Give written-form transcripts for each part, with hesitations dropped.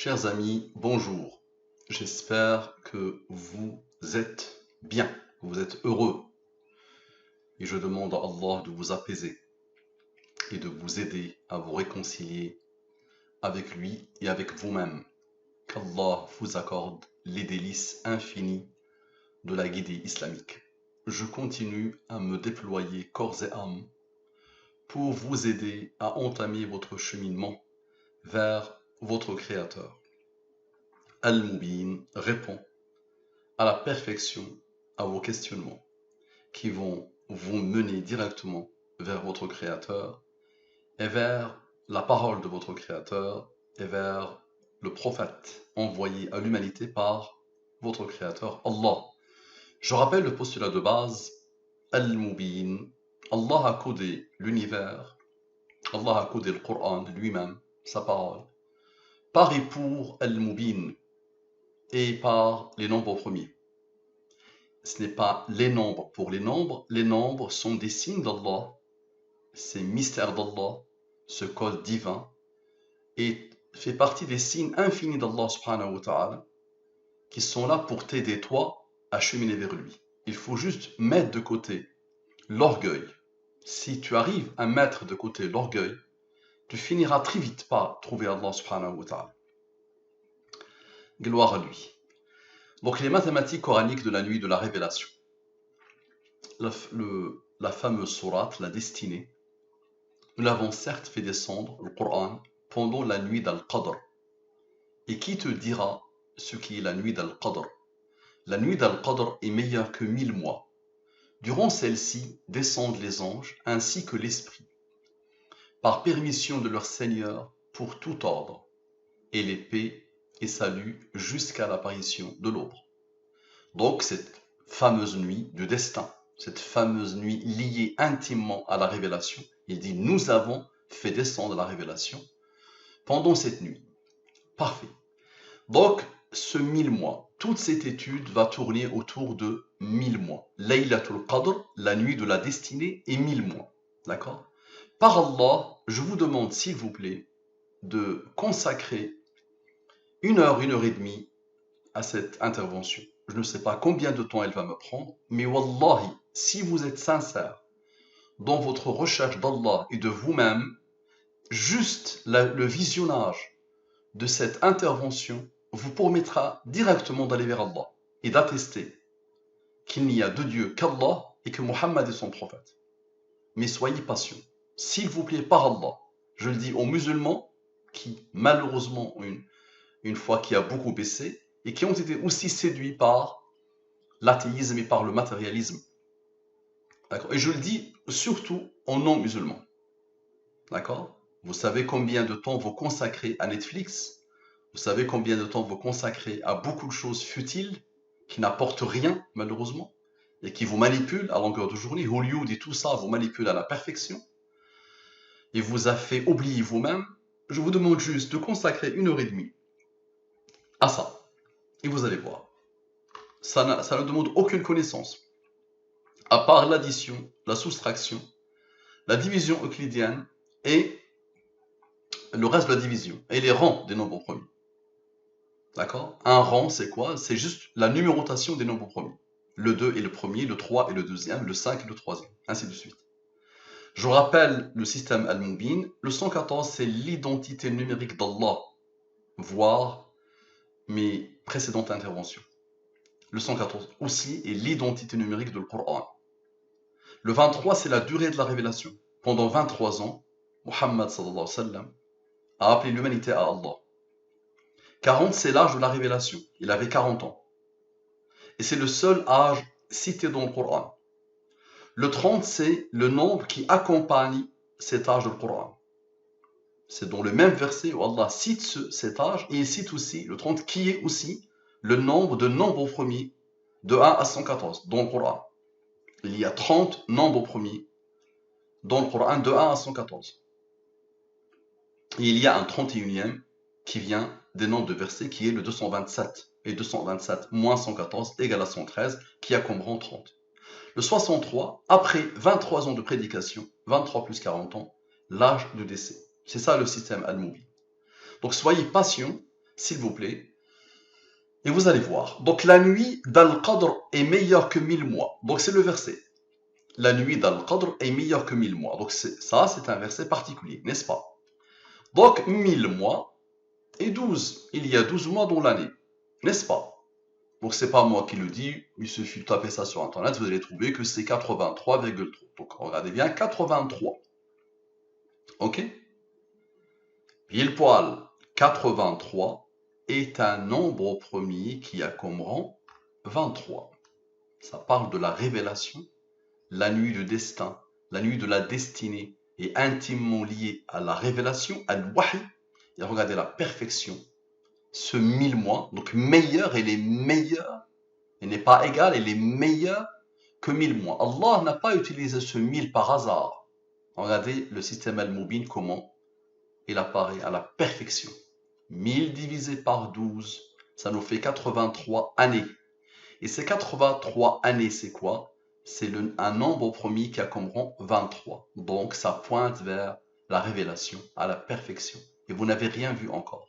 Chers amis, bonjour. J'espère que vous êtes bien, que vous êtes heureux. Et je demande à Allah de vous apaiser et de vous aider à vous réconcilier avec lui et avec vous-même. Qu'Allah vous accorde les délices infinies de la guidée islamique. Je continue à me déployer corps et âme pour vous aider à entamer votre cheminement vers votre Créateur. Al-Mubin répond à la perfection à vos questionnements qui vont vous mener directement vers votre Créateur et vers la parole de votre Créateur et vers le prophète envoyé à l'humanité par votre Créateur Allah. Je rappelle le postulat de base, Al-Mubin. Allah a codé l'univers, Allah a codé le Coran lui-même, sa parole, par et pour Al-Mubin et par les nombres premiers. Ce n'est pas les nombres pour les nombres sont des signes d'Allah, c'est mystère d'Allah, ce code divin, et fait partie des signes infinis d'Allah subhanahu wa ta'ala, qui sont là pour t'aider toi à cheminer vers lui. Il faut juste mettre de côté l'orgueil. Si tu arrives à mettre de côté l'orgueil, tu finiras très vite par trouver Allah subhanahu wa ta'ala. Gloire à lui. Donc les mathématiques coraniques de la nuit de la révélation. La fameuse sourate, la destinée, nous l'avons certes fait descendre, le Coran, pendant la nuit d'Al-Qadr. Et qui te dira ce qui est la nuit d'Al-Qadr? La nuit d'Al-Qadr est meilleure que 1000 mois. Durant celle-ci descendent les anges ainsi que l'esprit, par permission de leur Seigneur pour tout ordre, et les paix et salut jusqu'à l'apparition de l'aube. Donc cette fameuse nuit du destin, cette fameuse nuit liée intimement à la révélation, il dit nous avons fait descendre la révélation pendant cette nuit. Parfait. Donc ce 1000 mois, toute cette étude va tourner autour de 1000 mois. Laylatul Qadr, la nuit de la destinée, et 1000 mois. D'accord? Par Allah, je vous demande s'il vous plaît de consacrer 1 heure et demie à cette intervention. Je ne sais pas combien de temps elle va me prendre, mais wallahi, si vous êtes sincère dans votre recherche d'Allah et de vous-même, juste le visionnage de cette intervention vous permettra directement d'aller vers Allah et d'attester qu'il n'y a de Dieu qu'Allah et que Muhammad est son prophète. Mais soyez patients, s'il vous plaît, par Allah. Je le dis aux musulmans qui, malheureusement, une foi qui a beaucoup baissé et qui ont été aussi séduits par l'athéisme et par le matérialisme. D'accord? Et je le dis surtout aux non-musulmans. D'accord? Vous savez combien de temps vous consacrez à Netflix? Vous savez combien de temps vous consacrez à beaucoup de choses futiles qui n'apportent rien, malheureusement, et qui vous manipulent à longueur de journée. Hollywood et tout ça vous manipule à la perfection et vous a fait oublier vous-même. Je vous demande juste de consacrer 1 heure et demie à ça. Et vous allez voir. Ça ne demande aucune connaissance. À part l'addition, la soustraction, la division euclidienne et le reste de la division. Et les rangs des nombres premiers. D'accord? Un rang, c'est quoi? C'est juste la numérotation des nombres premiers. Le 2 est le premier, le 3 est le deuxième, le 5 est le troisième, ainsi de suite. Je rappelle le système Al-Mubin. Le 114, c'est l'identité numérique d'Allah, voire mes précédentes interventions. Le 114 aussi est l'identité numérique de le Coran. Le 23, c'est la durée de la révélation. Pendant 23 ans, Muhammad sallallahu alayhi wa sallam a appelé l'humanité à Allah. 40, c'est l'âge de la révélation. Il avait 40 ans. Et c'est le seul âge cité dans le Coran. Le 30, c'est le nombre qui accompagne cet âge du Coran. C'est dans le même verset où Allah cite cet âge, et il cite aussi le 30, qui est aussi le nombre de nombres premiers de 1 à 114 dans le Coran. Il y a 30 nombres premiers dans le Coran de 1 à 114. Et il y a un 31e qui vient des nombres de versets qui est le 227. Et 227 moins 114 égale à 113 qui a comme rang 30. Le 63, après 23 ans de prédication, 23 plus 40 ans, l'âge de décès. C'est ça le système Al-Mubin. Donc soyez patients. s'il vous plaît. Et vous allez voir. Donc la nuit d'Al-Qadr est meilleure que 1000 mois. Donc c'est le verset. La nuit d'Al-Qadr est meilleure que 1000 mois. Donc ça, c'est un verset particulier, n'est-ce pas? Donc 1000 mois et 12. Il y a 12 mois dans l'année, n'est-ce pas? Donc c'est pas moi qui le dis, il suffit de taper ça sur internet, vous allez trouver que c'est 83,3. Donc regardez bien, 83. Ok? Pile poil, 83 est un nombre premier qui a comme rang 23. Ça parle de la révélation, la nuit du destin, la nuit de la destinée est intimement liée à la révélation, à l'wahi. Et regardez la perfection. Ce 1000 mois, donc meilleur, elle est meilleure. Elle n'est pas égale, elle est meilleure que 1000 mois. Allah n'a pas utilisé ce 1000 par hasard. Regardez le système al-Mubin, comment il apparaît à la perfection. 1000 divisé par 12, ça nous fait 83 années. Et ces 83 années, c'est quoi? C'est un nombre premier qui a comme rang 23. Donc ça pointe vers la révélation, à la perfection. Et vous n'avez rien vu encore.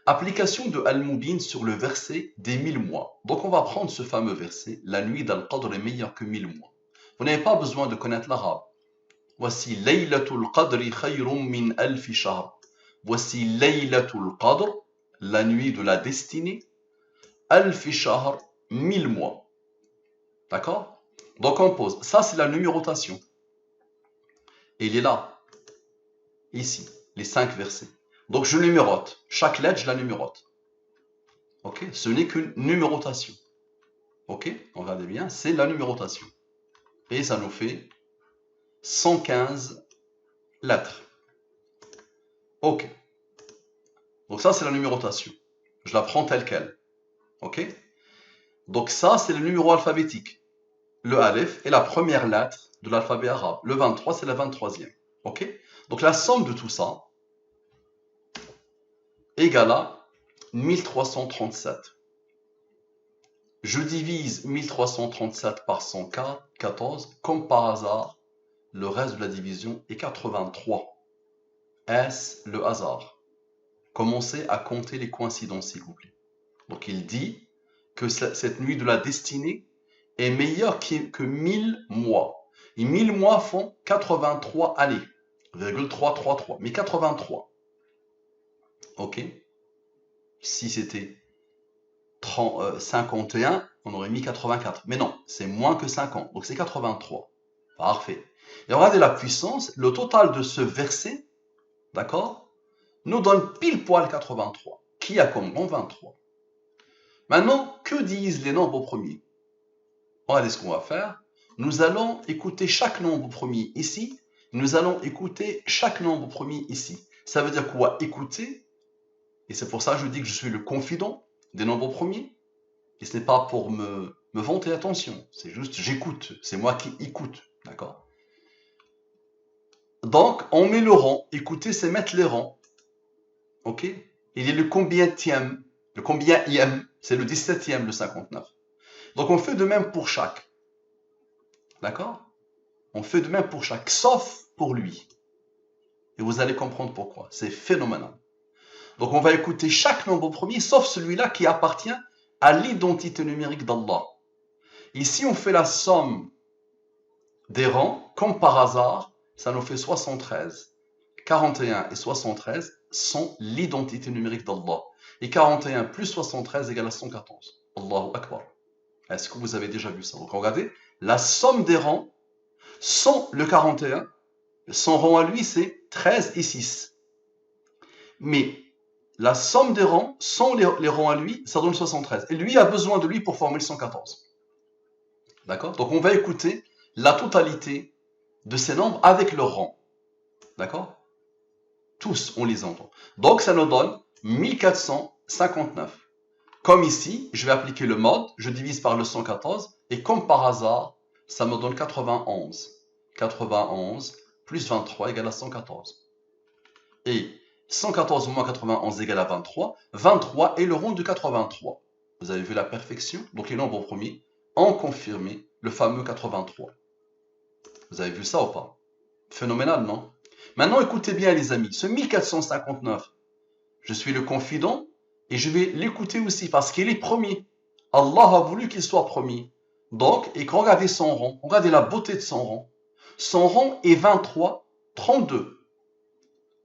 Application de Al-Mubin sur le verset des 1000 mois. Donc on va prendre ce fameux verset, la nuit d'Al-Qadr est meilleure que 1000 mois. Vous n'avez pas besoin de connaître l'arabe. Voici Laylatul Qadri khayrum min alfi shahr. Voici Laylatul Qadr, la nuit de la destinée, alfi shahr, 1000 mois. D'accord? Donc on pose, ça c'est la numérotation. Et il est là, ici, les 5 versets. Donc je numérote, chaque lettre je la numérote. Ok? Ce n'est qu'une numérotation. Ok? Regardez bien, c'est la numérotation. Et ça nous fait 115 lettres. Ok. Donc ça c'est la numérotation. Je la prends telle quelle. Ok? Donc ça c'est le numéro alphabétique. Le alef est la première lettre de l'alphabet arabe. Le 23 c'est la 23e. Ok? Donc la somme de tout ça égale à 1337. Je divise 1337 par 114, comme par hasard, le reste de la division est 83. Est-ce le hasard? Commencez à compter les coïncidences, s'il vous plaît. Donc il dit que cette nuit de la destinée est meilleure que 1000 mois. Et 1000 mois font 83 années, 333, mais 83. Ok? Si c'était 51, on aurait mis 84. Mais non, c'est moins que 50, donc c'est 83. Parfait. Et regardez la puissance, le total de ce verset, d'accord, nous donne pile poil 83, qui a comme rang 23. Maintenant, que disent les nombres premiers? Regardez ce qu'on va faire. Nous allons écouter chaque nombre premier ici. Nous allons écouter chaque nombre premier ici. Ça veut dire quoi? Écouter. Et c'est pour ça que je dis que je suis le confident des nombres premiers. Et ce n'est pas pour me vanter, attention. C'est juste j'écoute. C'est moi qui écoute. D'accord? Donc, on met le rang. Écouter, c'est mettre les rangs. Ok? Il est le combienième? Le combienième? C'est le 17e, le 59. Donc, on fait de même pour chaque. D'accord? On fait de même pour chaque, sauf pour lui. Et vous allez comprendre pourquoi. C'est phénoménal. Donc, on va écouter chaque nombre premier, sauf celui-là qui appartient à l'identité numérique d'Allah. Ici, on fait la somme des rangs, comme par hasard, ça nous fait 73. 41 et 73 sont l'identité numérique d'Allah. Et 41 plus 73 égale à 114. Allahu Akbar. Est-ce que vous avez déjà vu ça? Donc regardez, la somme des rangs sans le 41, son rang à lui c'est 13 et 6. Mais la somme des rangs sans les rangs à lui, ça donne 73. Et lui a besoin de lui pour former le 114. D'accord? Donc on va écouter la totalité de ces nombres avec leur rang. D'accord? Tous, on les entend. Donc ça nous donne 1459. Comme ici, je vais appliquer le mode, je divise par le 114, et comme par hasard, ça me donne 91. 91 plus 23 égale à 114. Et 114 moins 91 égale à 23. 23 est le rond de 83. Vous avez vu la perfection? Donc les nombres premiers ont confirmé le fameux 83. Vous avez vu ça ou pas? Phénoménal, non? Maintenant, écoutez bien les amis, ce 1459, je suis le confident, Et je vais l'écouter aussi parce qu'il est premier. Allah a voulu qu'il soit premier. Donc, et quand regardez son rang, regardez la beauté de son rang. Son rang est 23, 32.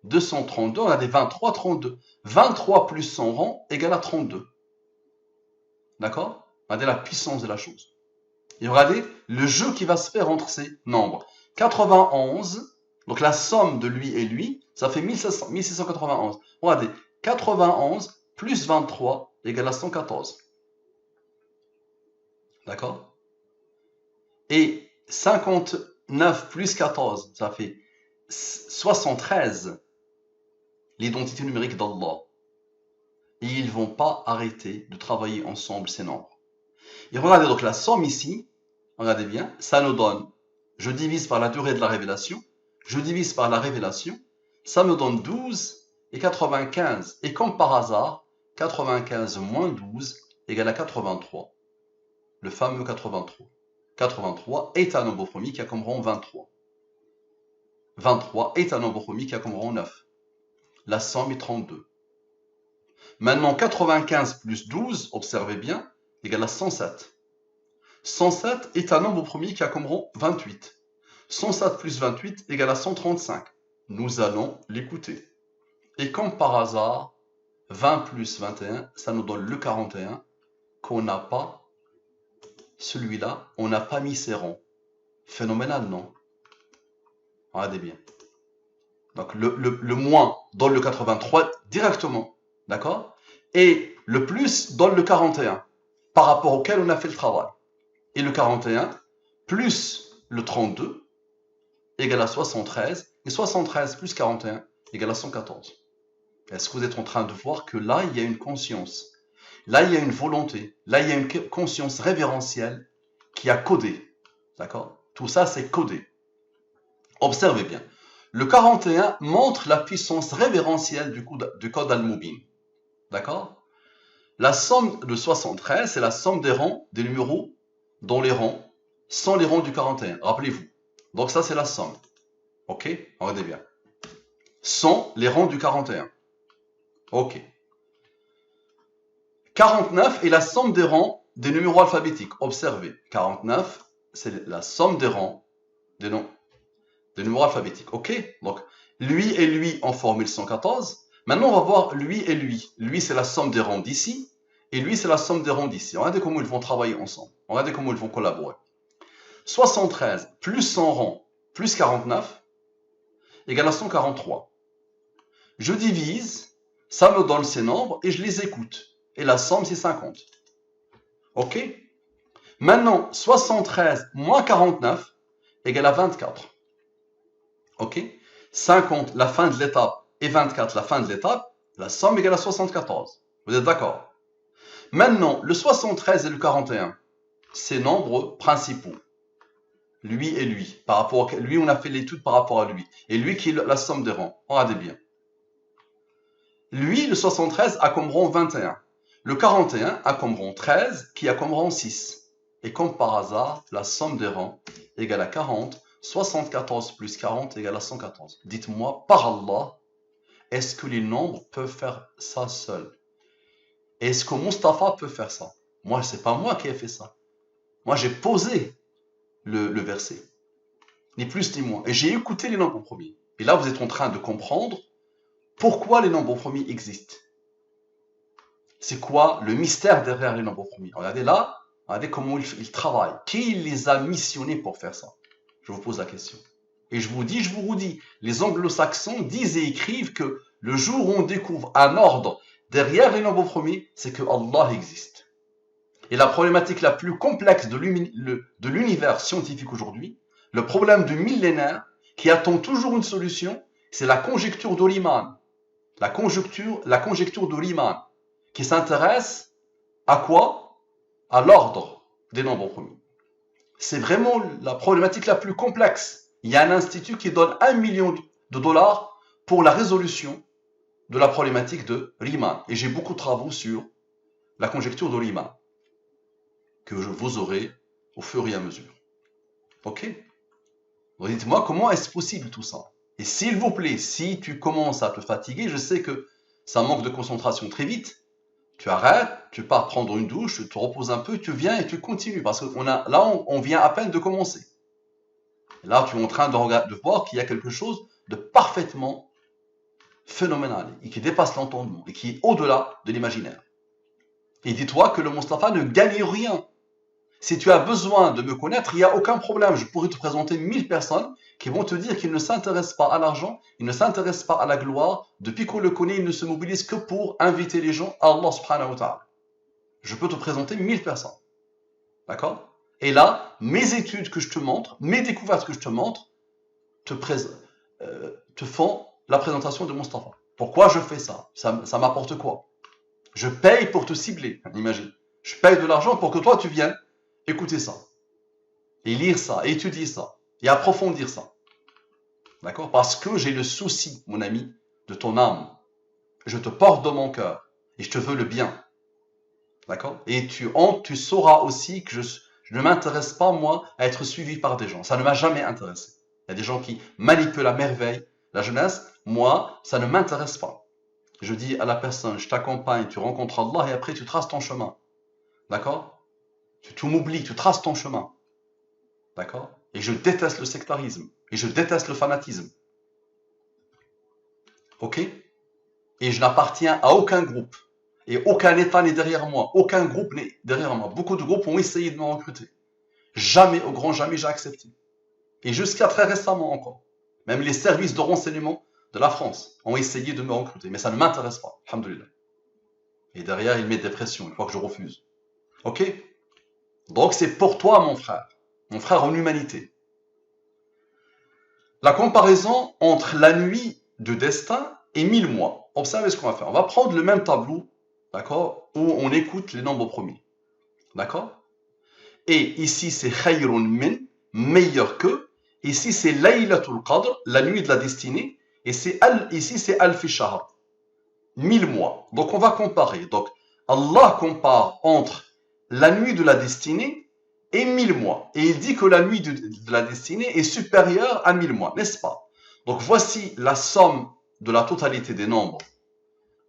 232, on a des 23, 32. 23 plus son rang égale à 32. D'accord? Regardez la puissance de la chose. Et regardez le jeu qui va se faire entre ces nombres. 91, donc la somme de lui et lui, ça fait 1691. Regardez, 91 plus 23 égale à 114. D'accord? Et 59 plus 14, ça fait 73. L'identité numérique d'Allah. Et ils ne vont pas arrêter de travailler ensemble ces nombres. Et regardez donc la somme ici, regardez bien, ça nous donne, je divise par la durée de la révélation, je divise par la révélation, ça me donne 12 et 95. Et comme par hasard, 95 moins 12 égale à 83. Le fameux 83. 83 est un nombre premier qui a comme rang 23. 23 est un nombre premier qui a comme rang 9. La somme est 32. Maintenant, 95 plus 12, observez bien, égale à 107. 107 est un nombre premier qui a comme rang 28. 107 plus 28 égale à 135. Nous allons l'écouter. Et comme par hasard, 20 plus 21, ça nous donne le 41, qu'on n'a pas, celui-là, on n'a pas mis ses rangs. Phénoménal, non? Regardez bien. Donc le moins donne le 83 directement, d'accord? Et le plus donne le 41, par rapport auquel on a fait le travail. Et le 41 plus le 32 égale à 73, et 73 plus 41 égale à 114. Est-ce que vous êtes en train de voir que là, il y a une conscience, là, il y a une volonté, là, il y a une conscience révérentielle qui a codé, d'accord? Tout ça, c'est codé. Observez bien. Le 41 montre la puissance révérentielle du code Al-Mubin. D'accord? La somme de 73, c'est la somme des rangs, des numéros, dont les rangs sont les rangs du 41. Rappelez-vous. Donc ça, c'est la somme. Ok? Regardez bien. Sont les rangs du 41. Ok. 49 est la somme des rangs des numéros alphabétiques. Observez. 49, c'est la somme des rangs des noms. Des numéros alphabétiques. Ok? Donc, lui et lui en formule 114. Maintenant, on va voir lui et lui. Lui, c'est la somme des rangs d'ici. Et lui, c'est la somme des rangs d'ici. Regardez comment ils vont travailler ensemble. Regardez comment ils vont collaborer. 73 plus 100 rangs plus 49 égale à 143. Je divise, ça me donne ces nombres et je les écoute. Et la somme, c'est 50. Ok? Maintenant, 73 moins 49 égale à 24. Ok? 50, la fin de l'étape, et 24, la fin de l'étape, la somme égale à 74. Vous êtes d'accord? Maintenant, le 73 et le 41, ces nombres principaux. Lui et lui. Par rapport à lui, on a fait l'étude par rapport à lui. Et lui qui est la somme des rangs. Regardez bien. Lui, le 73 a comme rang 21. Le 41 a comme rang 13, qui a comme rang 6. Et comme par hasard, la somme des rangs égale à 40. 74 plus 40 égale à 114. Dites-moi, par Allah, est-ce que les nombres peuvent faire ça seuls? Est-ce que Mustapha peut faire ça? Moi, c'est pas moi qui ai fait ça. Moi, j'ai posé le verset. Ni plus ni moins. Et j'ai écouté les nombres premiers. Et là, vous êtes en train de comprendre pourquoi les nombres premiers existent. C'est quoi le mystère derrière les nombres premiers? Regardez là, regardez comment ils travaillent. Qui les a missionnés pour faire ça? Je vous pose la question. Et je vous dis, je vous redis, les anglo-saxons disent et écrivent que le jour où on découvre un ordre derrière les nombres premiers, c'est que Allah existe. Et la problématique la plus complexe de l'univers scientifique aujourd'hui, le problème du millénaire, qui attend toujours une solution, c'est la conjecture de Riemann. La conjecture de Riemann, qui s'intéresse à quoi? À l'ordre des nombres premiers. C'est vraiment la problématique la plus complexe. Il y a un institut qui donne 1 million de dollars pour la résolution de la problématique de Riemann. Et j'ai beaucoup de travaux sur la conjecture de Riemann que je vous aurai au fur et à mesure. Ok? Donc dites-moi, comment est-ce possible tout ça? Et s'il vous plaît, si tu commences à te fatiguer, je sais que ça manque de concentration très vite, Tu arrêtes, tu pars prendre une douche, tu te reposes un peu, tu viens et tu continues. Parce que on vient à peine de commencer. Et là, tu es en train de voir qu'il y a quelque chose de parfaitement phénoménal et qui dépasse l'entendement et qui est au-delà de l'imaginaire. Et dis-toi que le Mustapha ne gagne rien. Si tu as besoin de me connaître, il n'y a aucun problème. Je pourrais te présenter 1000 personnes qui vont te dire qu'ils ne s'intéressent pas à l'argent, ils ne s'intéressent pas à la gloire. Depuis qu'on le connaît, ils ne se mobilisent que pour inviter les gens à Allah subhanahu wa ta'ala. Je peux te présenter 1000 personnes. D'accord? Et là, mes études que je te montre, mes découvertes que je te montre, te font la présentation de Mustapha. Pourquoi je fais ça? Ça m'apporte quoi? Je paye pour te cibler, imagine. Je paye de l'argent pour que toi tu viennes écouter ça, et lire ça, et étudier ça, et approfondir ça. D'accord? Parce que j'ai le souci, mon ami, de ton âme. Je te porte dans mon cœur, et je te veux le bien. D'accord? Et tu sauras aussi que je ne m'intéresse pas, moi, à être suivi par des gens. Ça ne m'a jamais intéressé. Il y a des gens qui manipulent à merveille la jeunesse. Moi, ça ne m'intéresse pas. Je dis à la personne, je t'accompagne, tu rencontres Allah, et après tu traces ton chemin. D'accord? Tu m'oublies, tu traces ton chemin. D'accord? Et je déteste le sectarisme. Et je déteste le fanatisme. Ok? Et je n'appartiens à aucun groupe. Et aucun État n'est derrière moi. Aucun groupe n'est derrière moi. Beaucoup de groupes ont essayé de me recruter. Jamais, au grand jamais, j'ai accepté. Et jusqu'à très récemment encore. Même les services de renseignement de la France ont essayé de me recruter. Mais ça ne m'intéresse pas. Alhamdoulilah. Et derrière, ils mettent des pressions une fois que je refuse. Ok? Donc c'est pour toi, mon frère en humanité. La comparaison entre la nuit de destin et 1000 mois. Observez ce qu'on va faire. On va prendre le même tableau, d'accord, où on écoute les nombres premiers. D'accord? Et ici, c'est khayrun min, meilleur que. Ici, c'est laylatul qadr, la nuit de la destinée. Et ici, c'est alfi shahr, 1000 mois. Donc, on va comparer. Donc, Allah compare entre la nuit de la destinée et 1000 mois. Et il dit que la nuit de la destinée est supérieure à 1000 mois, n'est-ce pas? Donc voici la somme de la totalité des nombres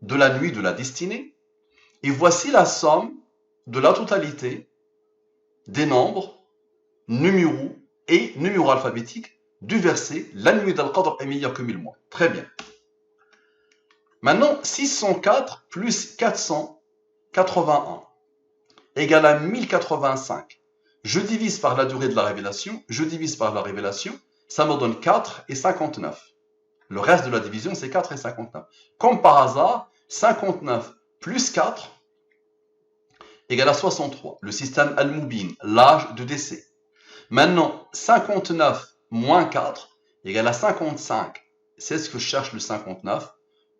de la nuit de la destinée. Et voici la somme de la totalité des nombres numéros et numéros alphabétiques du verset la nuit d'Al-Qadr est meilleure que 1000 mois. Très bien. Maintenant, 604 plus 481 égale à 1085. Je divise par la durée de la révélation, ça me donne 4 et 59. Le reste de la division, c'est 4 et 59. Comme par hasard, 59 plus 4 égale à 63. Le système Al-Mubin, l'âge de décès. Maintenant, 59 moins 4 égale à 55. C'est ce que cherche le 59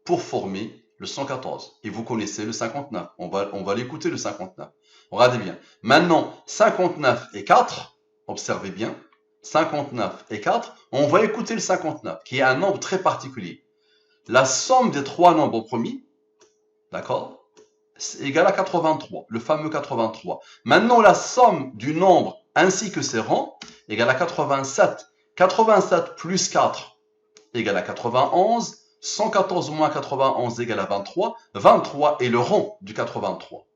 pour former le 114. Et vous connaissez le 59. On va l'écouter le 59. Regardez bien. Maintenant, 59 et 4, observez bien, 59 et 4, on va écouter le 59, qui est un nombre très particulier. La somme des trois nombres premiers, d'accord, c'est égal à 83, le fameux 83. Maintenant, la somme du nombre ainsi que ses rangs égale à 87. 87 plus 4 égale à 91. 114 moins 91 égale à 23. 23 est le rang du 83.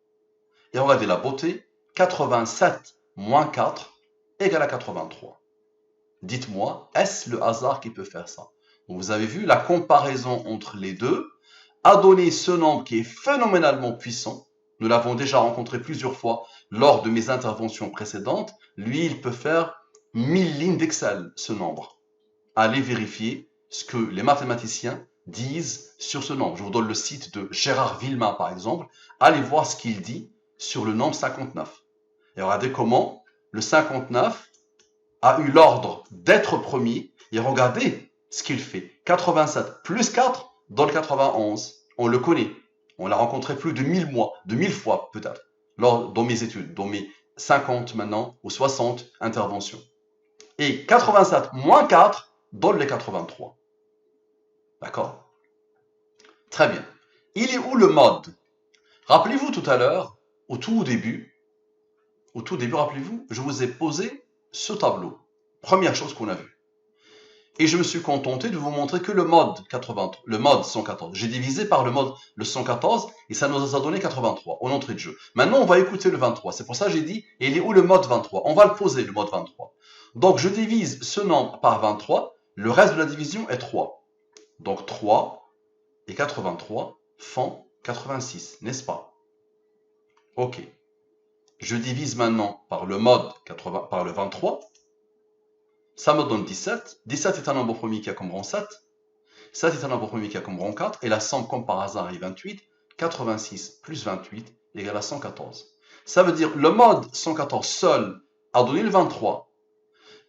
Et regardez la beauté, 87 moins 4 égale à 83. Dites-moi, est-ce le hasard qui peut faire ça? Vous avez vu, la comparaison entre les deux a donné ce nombre qui est phénoménalement puissant. Nous l'avons déjà rencontré plusieurs fois lors de mes interventions précédentes. Lui, il peut faire 1000 lignes d'Excel, ce nombre. Allez vérifier ce que les mathématiciens disent sur ce nombre. Je vous donne le site de Gérard Villemain, par exemple. Allez voir ce qu'il dit sur le nombre 59. Et regardez comment le 59 a eu l'ordre d'être premier. Et regardez ce qu'il fait. 87 plus 4 dans le 91. On le connaît. On l'a rencontré plus de 1000 mois, de 1000 fois peut-être, dans mes études, dans mes 50 maintenant ou 60 interventions. Et 87 moins 4 donne les 83. D'accord? Très bien. Il est où le mode? Rappelez-vous tout à l'heure, au tout début, rappelez-vous, je vous ai posé ce tableau. Première chose qu'on a vue. Et je me suis contenté de vous montrer que le mode 114. J'ai divisé par le 114 et ça nous a donné 83 en entrée de jeu. Maintenant, on va écouter le 23. C'est pour ça que j'ai dit, il est où le mode 23? On va le poser, le mode 23. Donc, je divise ce nombre par 23. Le reste de la division est 3. Donc, 3 et 83 font 86, n'est-ce pas? Ok. Je divise maintenant par le mode 80, par le 23. Ça me donne 17. 17 est un nombre premier qui a comme rang 7. 7 est un nombre premier qui a comme rang 4. Et la somme, comme par hasard, est 28. 86 plus 28 égale à 114. Ça veut dire le mode 114 seul a donné le 23.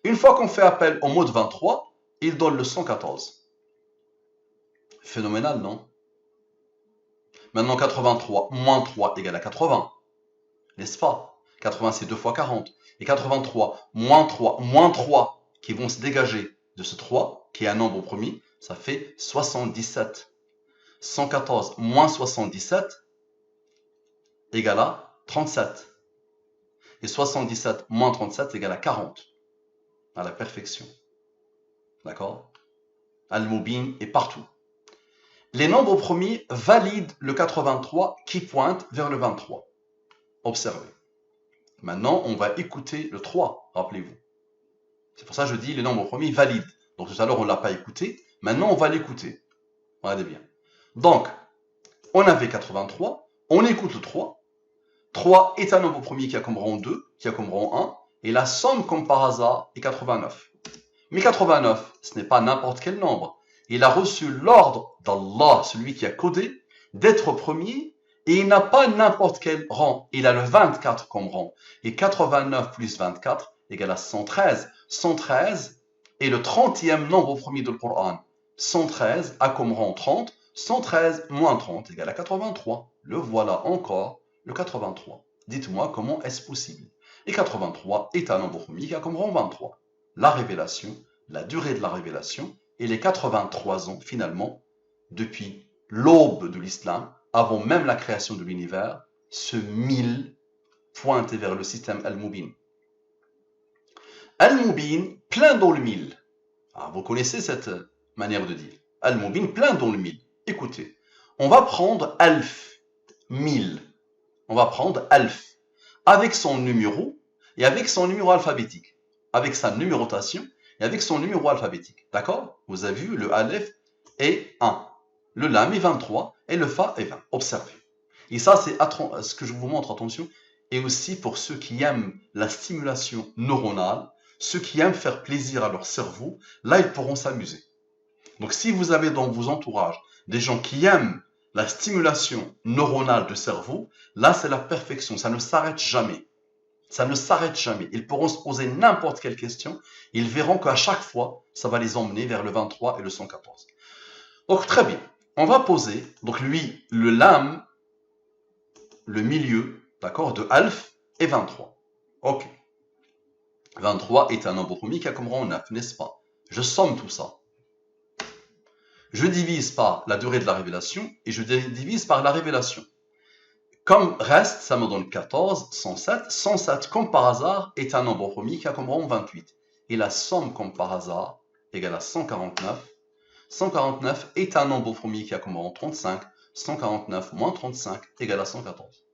Une fois qu'on fait appel au mode 23, il donne le 114. Phénoménal, non? Maintenant, 83 moins 3 égale à 80. N'est-ce pas? 80, c'est 2 fois 40. Et 83 moins 3 qui vont se dégager de ce 3, qui est un nombre premier, ça fait 77. 114 moins 77 égale à 37. Et 77 moins 37 égale à 40. À la perfection. D'accord? Al-Mubin est partout. Les nombres premiers valident le 83 qui pointe vers le 23. Observez. Maintenant, on va écouter le 3, rappelez-vous. C'est pour ça que je dis les nombres premiers valident. Donc tout à l'heure, on ne l'a pas écouté. Maintenant, on va l'écouter. Regardez bien. Donc, on avait 83. On écoute le 3. 3 est un nombre premier qui a comme rang 2, qui a comme rang 1. Et la somme, comme par hasard, est 89. Mais 89, ce n'est pas n'importe quel nombre. Il a reçu l'ordre d'Allah, celui qui a codé, d'être premier. Et il n'a pas n'importe quel rang. Il a le 24 comme rang. Et 89 plus 24 égale à 113. 113 est le 30e nombre premier du Coran. 113 a comme rang 30. 113 moins 30 égale à 83. Le voilà encore, le 83. Dites-moi comment est-ce possible. Et 83 est un nombre premier qui a comme rang 23. La révélation, la durée de la révélation, et les 83 ans finalement, depuis l'aube de l'islam, avant même la création de l'univers, ce 1000 pointé vers le système Al-Mubin. Al-Mubin, plein dans le 1000. Ah, vous connaissez cette manière de dire. Al-Mubin, plein dans le 1000. Écoutez, on va prendre Alf, 1000. On va prendre Alf, avec son numéro et avec son numéro alphabétique. Avec sa numérotation et avec son numéro alphabétique. D'accord? Vous avez vu, le Aleph est 1. Le Lam est 23 et le Fa est 20. Observez. Et ça, c'est ce que je vous montre, attention, et aussi pour ceux qui aiment la stimulation neuronale, ceux qui aiment faire plaisir à leur cerveau, là, ils pourront s'amuser. Donc, si vous avez dans vos entourages des gens qui aiment la stimulation neuronale du cerveau, là, c'est la perfection. Ça ne s'arrête jamais. Ça ne s'arrête jamais. Ils pourront se poser n'importe quelle question. Ils verront qu'à chaque fois, ça va les emmener vers le 23 et le 114. Donc, très bien. On va poser, donc lui, le Lam, le milieu, d'accord, de Alf est 23. Ok. 23 est un nombre premier qui a comme rang 9, n'est-ce pas? Je somme tout ça. Je divise par la durée de la révélation et je divise par la révélation. Comme reste, ça me donne 14, 107. 107, comme par hasard, est un nombre premier qui a comme rang 28. Et la somme, comme par hasard, égale à 149. 149 est un nombre premier qui a comme rang 35. 149 moins 35 égale à 114.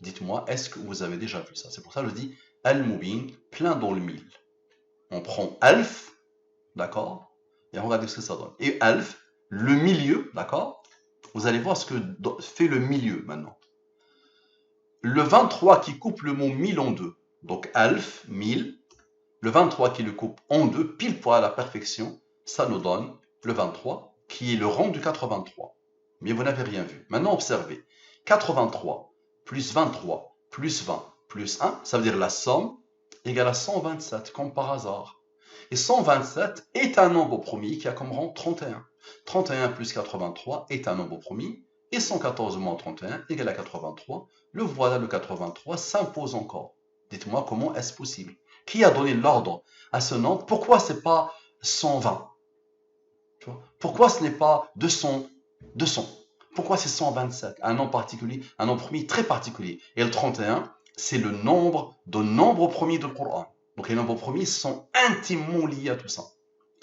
Dites-moi, est-ce que vous avez déjà vu ça? C'est pour ça que je dis Al-Mubin, plein dans le 1000. On prend Alf, d'accord? Et regardez ce que ça donne. Et Alf, le milieu, d'accord? Vous allez voir ce que fait le milieu maintenant. Le 23 qui coupe le mot 1000 en deux. Donc Alf, 1000. Le 23 qui le coupe en deux, pile poil à la perfection, ça nous donne le 23, qui est le rang du 83. Mais vous n'avez rien vu. Maintenant, observez. 83 plus 23 plus 20 plus 1, ça veut dire la somme égale à 127, comme par hasard. Et 127 est un nombre premier qui a comme rang 31. 31 plus 83 est un nombre premier. Et 114 moins 31 égale à 83. Le voilà, le 83 s'impose encore. Dites-moi comment est-ce possible? Qui a donné l'ordre à ce nombre? Pourquoi ce n'est pas 120? Pourquoi ce n'est pas 200? Pourquoi c'est 127? Un nombre particulier, un nombre premier très particulier. Et le 31, c'est le nombre de nombres premiers du Coran. Donc les nombres premiers sont intimement liés à tout ça.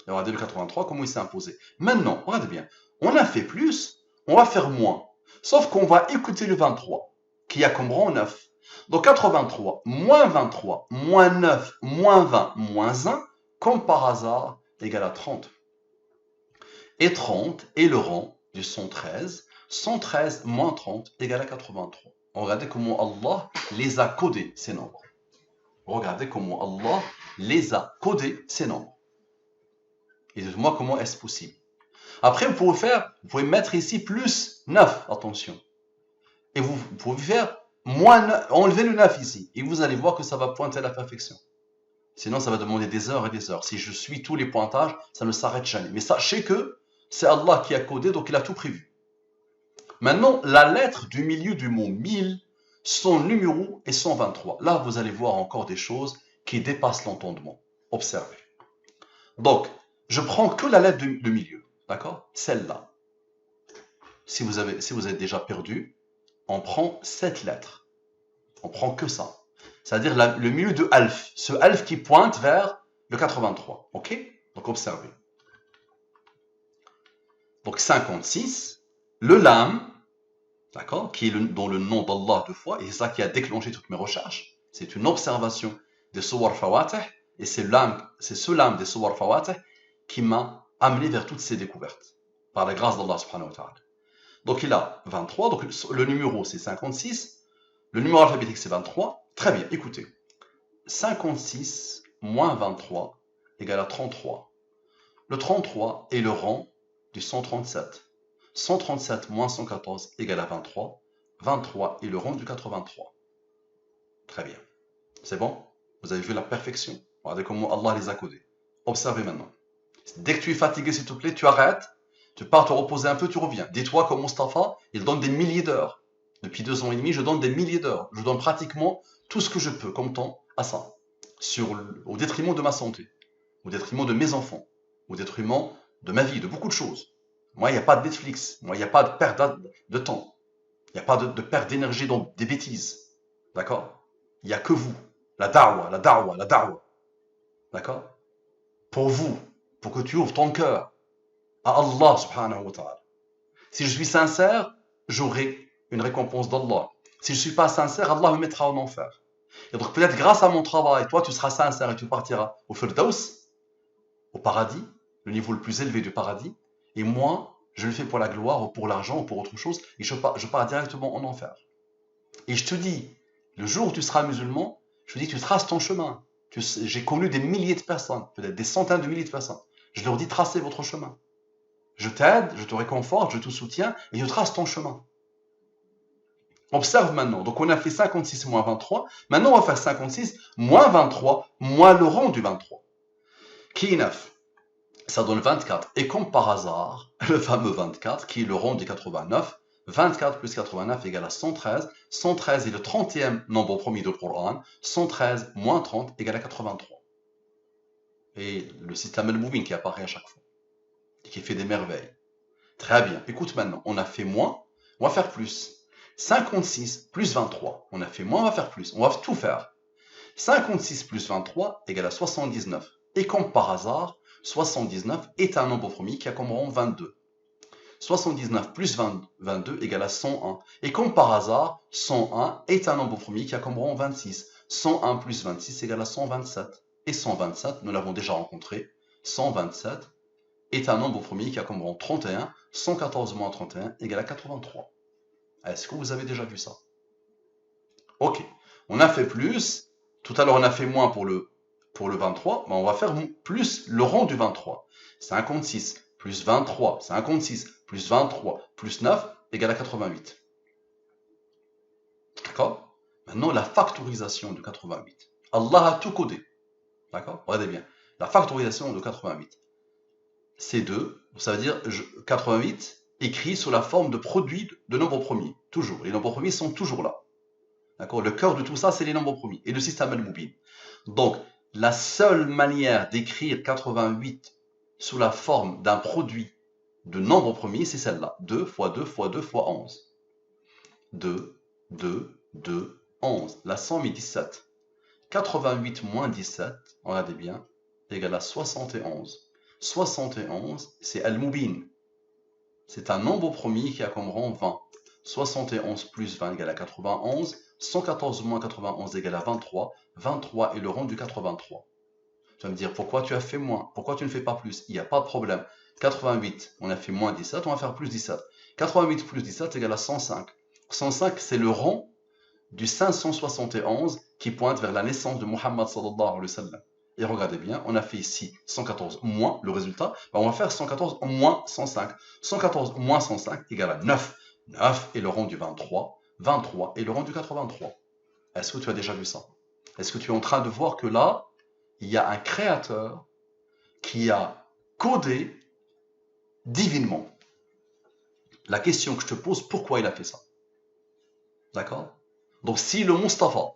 Et regardez le 83, comment il s'est imposé. Maintenant, regardez bien, on a fait plus, on va faire moins. Sauf qu'on va écouter le 23, qui a comme rang 9. Donc 83, moins 23, moins 9, moins 20, moins 1, comme par hasard, égale à 30. Et 30 est le rang du 113. 113 moins 30 égale à 83. Regardez comment Allah les a codés, ces nombres. Regardez comment Allah les a codés, ces nombres. Et dites-moi comment est-ce possible. Après, vous pouvez mettre ici plus 9, attention. Et vous pouvez faire moins 9, enlever le 9 ici. Et vous allez voir que ça va pointer à la perfection. Sinon, ça va demander des heures et des heures. Si je suis tous les pointages, ça ne s'arrête jamais. Mais sachez que c'est Allah qui a codé, donc il a tout prévu. Maintenant, la lettre du milieu du mot 1000, son numéro est 123. Là, vous allez voir encore des choses qui dépassent l'entendement. Observez. Donc, je prends que la lettre du milieu. D'accord? Celle-là. Si vous êtes déjà perdu, on prend cette lettre. On prend que ça. C'est-à-dire le milieu de alf. Ce alf qui pointe vers le 83. Ok? Donc, observez. Donc 56, le lam, d'accord, qui est dans le nom d'Allah deux fois, et c'est ça qui a déclenché toutes mes recherches. C'est une observation des Suwar Fawatih, et c'est ce lam des Suwar Fawatih qui m'a amené vers toutes ces découvertes, par la grâce d'Allah subhanahu wa ta'ala. Donc il a 23, donc le numéro c'est 56, le numéro alphabétique c'est 23. Très bien, écoutez. 56 moins 23 égale à 33. Le 33 est le rang du 137. 137 moins 114 égale à 23. 23 est le rang du 83. Très bien. C'est bon? Vous avez vu la perfection. Regardez comment Allah les a codés. Observez maintenant. Dès que tu es fatigué, s'il te plaît, tu arrêtes. Tu pars te reposer un peu, tu reviens. Dis-toi comme Mustapha, il donne des milliers d'heures. Depuis 2 ans et demi, je donne des milliers d'heures. Je donne pratiquement tout ce que je peux comme temps à ça. Au détriment de ma santé. Au détriment de mes enfants. Au détriment de ma vie, de beaucoup de choses. Moi, il n'y a pas de Netflix. Moi, il n'y a pas de perte de temps. Il n'y a pas de perte d'énergie dans des bêtises. D'accord? Il n'y a que vous. La da'wa, la da'wa, la da'wa. D'accord? Pour vous, pour que tu ouvres ton cœur à Allah subhanahu wa ta'ala. Si je suis sincère, j'aurai une récompense d'Allah. Si je ne suis pas sincère, Allah me mettra en enfer. Et donc peut-être grâce à mon travail, toi tu seras sincère et tu partiras au Firdaus, au paradis, le niveau le plus élevé du paradis. Et moi, je le fais pour la gloire ou pour l'argent ou pour autre chose. Et je pars directement en enfer. Et je te dis, le jour où tu seras musulman, je te dis, tu traces ton chemin. J'ai connu des milliers de personnes, peut-être des centaines de milliers de personnes. Je leur dis, tracez votre chemin. Je t'aide, je te réconforte, je te soutiens et je trace ton chemin. Observe maintenant. Donc on a fait 56 moins 23. Maintenant on va faire 56 moins 23 moins le rang du 23. Qui est 9? Ça donne 24. Et comme par hasard, le fameux 24 qui est le rang du 89, 24 plus 89 égale à 113. 113 est le 30e nombre premier du Coran. 113 moins 30 égale à 83. Et le système al-Moubin qui apparaît à chaque fois. Et qui fait des merveilles. Très bien. Écoute maintenant, on a fait moins, on va faire plus. 56 plus 23. On a fait moins, on va faire plus. On va tout faire. 56 plus 23 égale à 79. Et comme par hasard, 79 est un nombre premier qui a comme rang 22. 79 plus 22 égale à 101. Et comme par hasard, 101 est un nombre premier qui a comme rang 26. 101 plus 26 égale à 127. Et 127, nous l'avons déjà rencontré. 127 est un nombre premier qui a comme rang 31. 114 moins 31 égale à 83. Est-ce que vous avez déjà vu ça? Ok. On a fait plus. Tout à l'heure, on a fait moins pour le 23. Mais on va faire plus le rang du 23. 56 plus 23. 56 plus 23 plus 9 égale à 88. D'accord? Maintenant, la factorisation de 88. Allah a tout codé. D'accord? Regardez bien. La factorisation de 88. C'est 2. Ça veut dire 88 écrit sous la forme de produit de nombres premiers. Toujours. Les nombres premiers sont toujours là. D'accord? Le cœur de tout ça, c'est les nombres premiers. Et le système al-Moubin. Donc, la seule manière d'écrire 88 sous la forme d'un produit de nombres premiers, c'est celle-là. 2 fois 2 fois 2 fois 11. 2, 2, 2, 11. La somme est 17. 88 moins 17, regardez bien, égale à 71. 71, c'est Al-Mubin. C'est un nombre premier qui a comme rang 20. 71 plus 20 égale à 91. 114 moins 91 égale à 23. 23 est le rang du 83. Tu vas me dire, pourquoi tu as fait moins? Pourquoi tu ne fais pas plus? Il n'y a pas de problème. 88, on a fait moins 17, on va faire plus 17. 88 plus 17 égale à 105. 105, c'est le rang du 571 qui pointe vers la naissance de Muhammad sallallahu alayhi wa sallam. Et regardez bien, on a fait ici 114 moins le résultat. On va faire 114 moins 105. 114 moins 105 égale à 9. 9 est le rang du 23. 23 est le rang du 83. Est-ce que tu as déjà vu ça? Est-ce que tu es en train de voir que là, il y a un créateur qui a codé divinement? La question que je te pose, pourquoi il a fait ça? D'accord? Donc si le Mustafa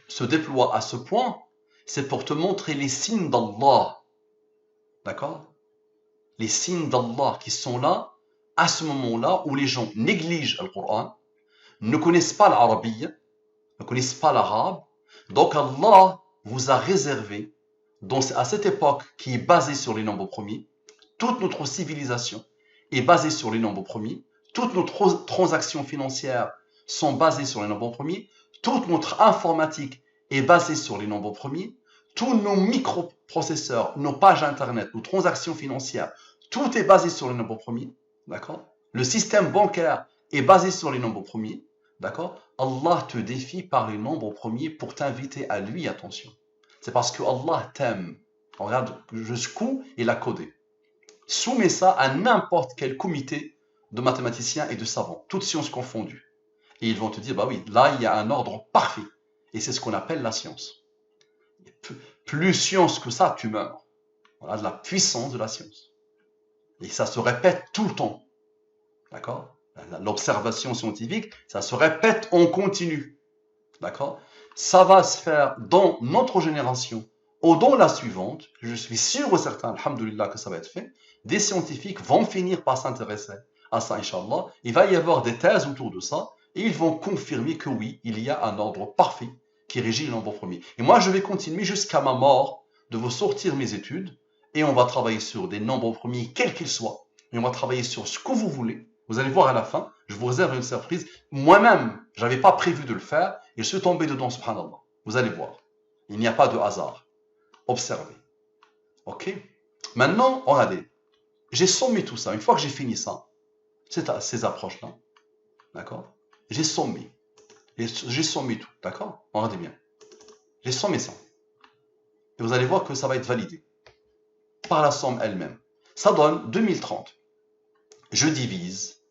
se déploie à ce point, c'est pour te montrer les signes d'Allah. D'accord? Les signes d'Allah qui sont là, à ce moment-là où les gens négligent le Coran, ne connaissent pas l'arabe, ne connaissent pas l'arabe. Donc Allah vous a réservé, à cette époque qui est basée sur les nombres premiers, toute notre civilisation est basée sur les nombres premiers, toutes nos transactions financières sont basées sur les nombres premiers, toute notre informatique est basée sur les nombres premiers, tous nos microprocesseurs, nos pages internet, nos transactions financières, tout est basé sur les nombres premiers, d'accord? Le système bancaire est basé sur les nombres premiers, d'accord? Allah te défie par les nombres premiers pour t'inviter à lui, attention. C'est parce que Allah t'aime. Regarde jusqu'où il a codé. Soumets ça à n'importe quel comité de mathématiciens et de savants, toutes sciences confondues. Et ils vont te dire, bah oui, là, il y a un ordre parfait. Et c'est ce qu'on appelle la science. Plus science que ça, tu meurs. Voilà, de la puissance de la science. Et ça se répète tout le temps. D'accord? L'observation scientifique, ça se répète en continu. D'accord? Ça va se faire dans notre génération ou dans la suivante. Je suis sûr et certain, alhamdoulilah, que ça va être fait. Des scientifiques vont finir par s'intéresser à ça, Inch'Allah. Il va y avoir des thèses autour de ça. Et ils vont confirmer que oui, il y a un ordre parfait qui régit le nombre premier. Et moi, je vais continuer jusqu'à ma mort de vous sortir mes études. Et on va travailler sur des nombres premiers, quels qu'ils soient. Et on va travailler sur ce que vous voulez. Vous allez voir à la fin, je vous réserve une surprise. Moi-même, je n'avais pas prévu de le faire. Et je suis tombé dedans, subhanallah. Vous allez voir. Il n'y a pas de hasard. Observez. Ok? Maintenant, regardez. J'ai sommé tout ça. Une fois que j'ai fini ça, ces approches-là, d'accord? J'ai sommé. J'ai sommé tout, d'accord? Regardez bien. J'ai sommé ça. Et vous allez voir que ça va être validé par la somme elle-même. Ça donne 2030. Je divise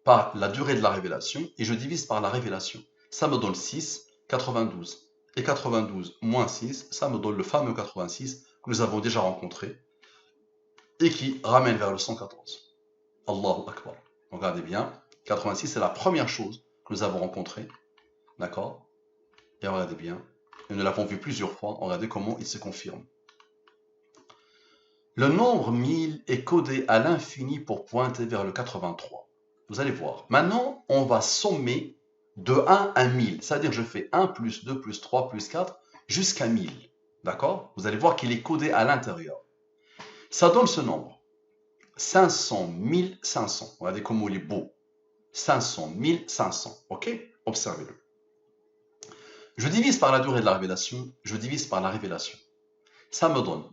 par la durée de la révélation et je divise par la révélation. Ça me donne 6, 92. Et 92 moins 6, ça me donne le fameux 86 que nous avons déjà rencontré et qui ramène vers le 114. Allahu Akbar. Regardez bien. 86, c'est la première chose que nous avons rencontrée. D'accord? Et regardez bien. Et nous l'avons vu plusieurs fois. Regardez comment il se confirme. Le nombre 1000 est codé à l'infini pour pointer vers le 83. Vous allez voir. Maintenant, on va sommer de 1 à 1000. C'est-à-dire, je fais 1 plus 2 plus 3 plus 4 jusqu'à 1000. D'accord? Vous allez voir qu'il est codé à l'intérieur. Ça donne ce nombre. 500 500. Regardez comment il est beau. 500 500. Ok? Observez-le. Je divise par la durée de la révélation. Je divise par la révélation. Ça me donne,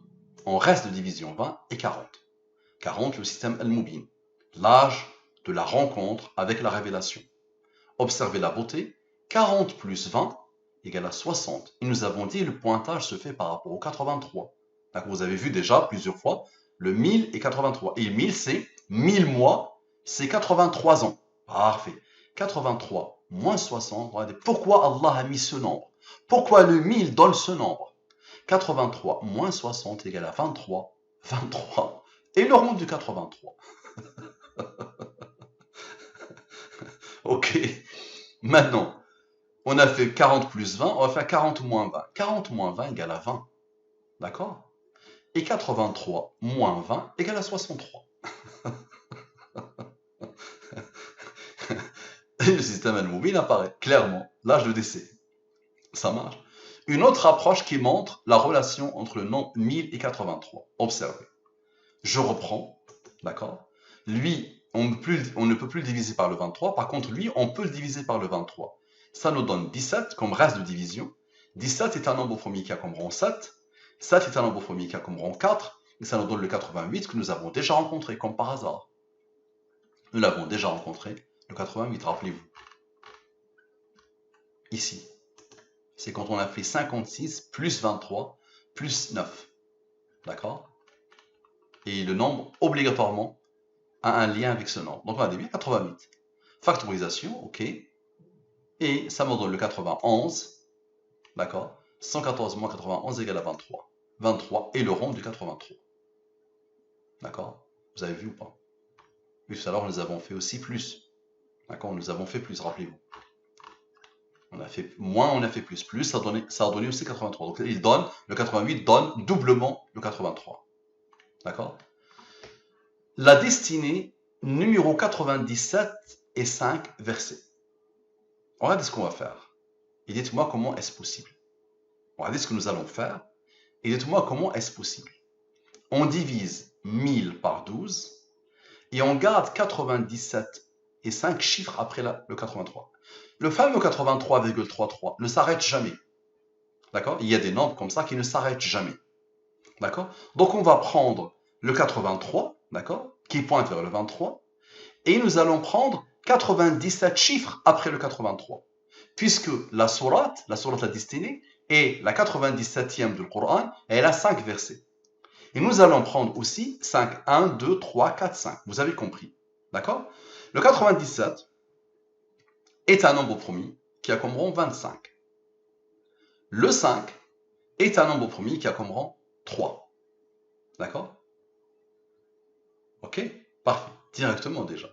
en reste de division 20 et 40. 40, le système Al-Mubin. L'âge de la rencontre avec la révélation. Observez la beauté. 40 plus 20 égale à 60. Et nous avons dit le pointage se fait par rapport au 83. Vous avez vu déjà plusieurs fois le 1000 et 83. Et 1000, c'est 1000 mois, c'est 83 ans. Parfait. 83 moins 60. Regardez, pourquoi Allah a mis ce nombre? Pourquoi le 1000 donne ce nombre? 83 moins 60 égale à 23. 23. Et le rond du 83. Ok. Maintenant, on a fait 40 plus 20, on va faire 40 moins 20. 40 moins 20 égale à 20. D'accord? Et 83 moins 20 égale à 63. Et le système Al-Mubin apparaît clairement, l'âge de décès. Ça marche. Une autre approche qui montre la relation entre le nombre 1000 et 83. Observez. Je reprends, d'accord? Lui, on ne peut plus le diviser par le 23. Par contre, lui, on peut le diviser par le 23. Ça nous donne 17 comme reste de division. 17 est un nombre premier qui a comme rang 7. 7 est un nombre premier qui a comme rang 4. Et ça nous donne le 88 que nous avons déjà rencontré, comme par hasard. Nous l'avons déjà rencontré, le 88, rappelez-vous. Ici. C'est quand on a fait 56 plus 23 plus 9. D'accord? Et le nombre, obligatoirement, a un lien avec ce nombre. Donc on a bien 88. Factorisation, ok. Et ça me donne le 91. D'accord? 114 moins 91 égale à 23. 23 est le rond du 83. D'accord? Vous avez vu ou pas? Oui, tout à l'heure, nous avons fait aussi plus. D'accord? Nous avons fait plus, rappelez-vous. On a fait moins, on a fait plus. Plus, ça a donné aussi 83. Donc il donne, le 88 donne doublement le 83. D'accord? La destinée numéro 97 et 5 versets. Regardez ce qu'on va faire. Et dites-moi comment est-ce possible. Regardez ce que nous allons faire. Et dites-moi comment est-ce possible. On divise 1000 par 12 et on garde 97 et 5 chiffres après le 83. Le fameux 83,33 ne s'arrête jamais. D'accord? Il y a des nombres comme ça qui ne s'arrêtent jamais. D'accord? Donc on va prendre le 83, d'accord, qui pointe vers le 23, et nous allons prendre 97 chiffres après le 83. Puisque la sourate la destinée, est la 97e du Coran, et elle a 5 versets. Et nous allons prendre aussi 5, 1, 2, 3, 4, 5. Vous avez compris. D'accord? Le 97 est un nombre premier qui a comme rang 25. Le 5 est un nombre premier qui a comme rang 3. D'accord? Ok? Parfait. Directement déjà.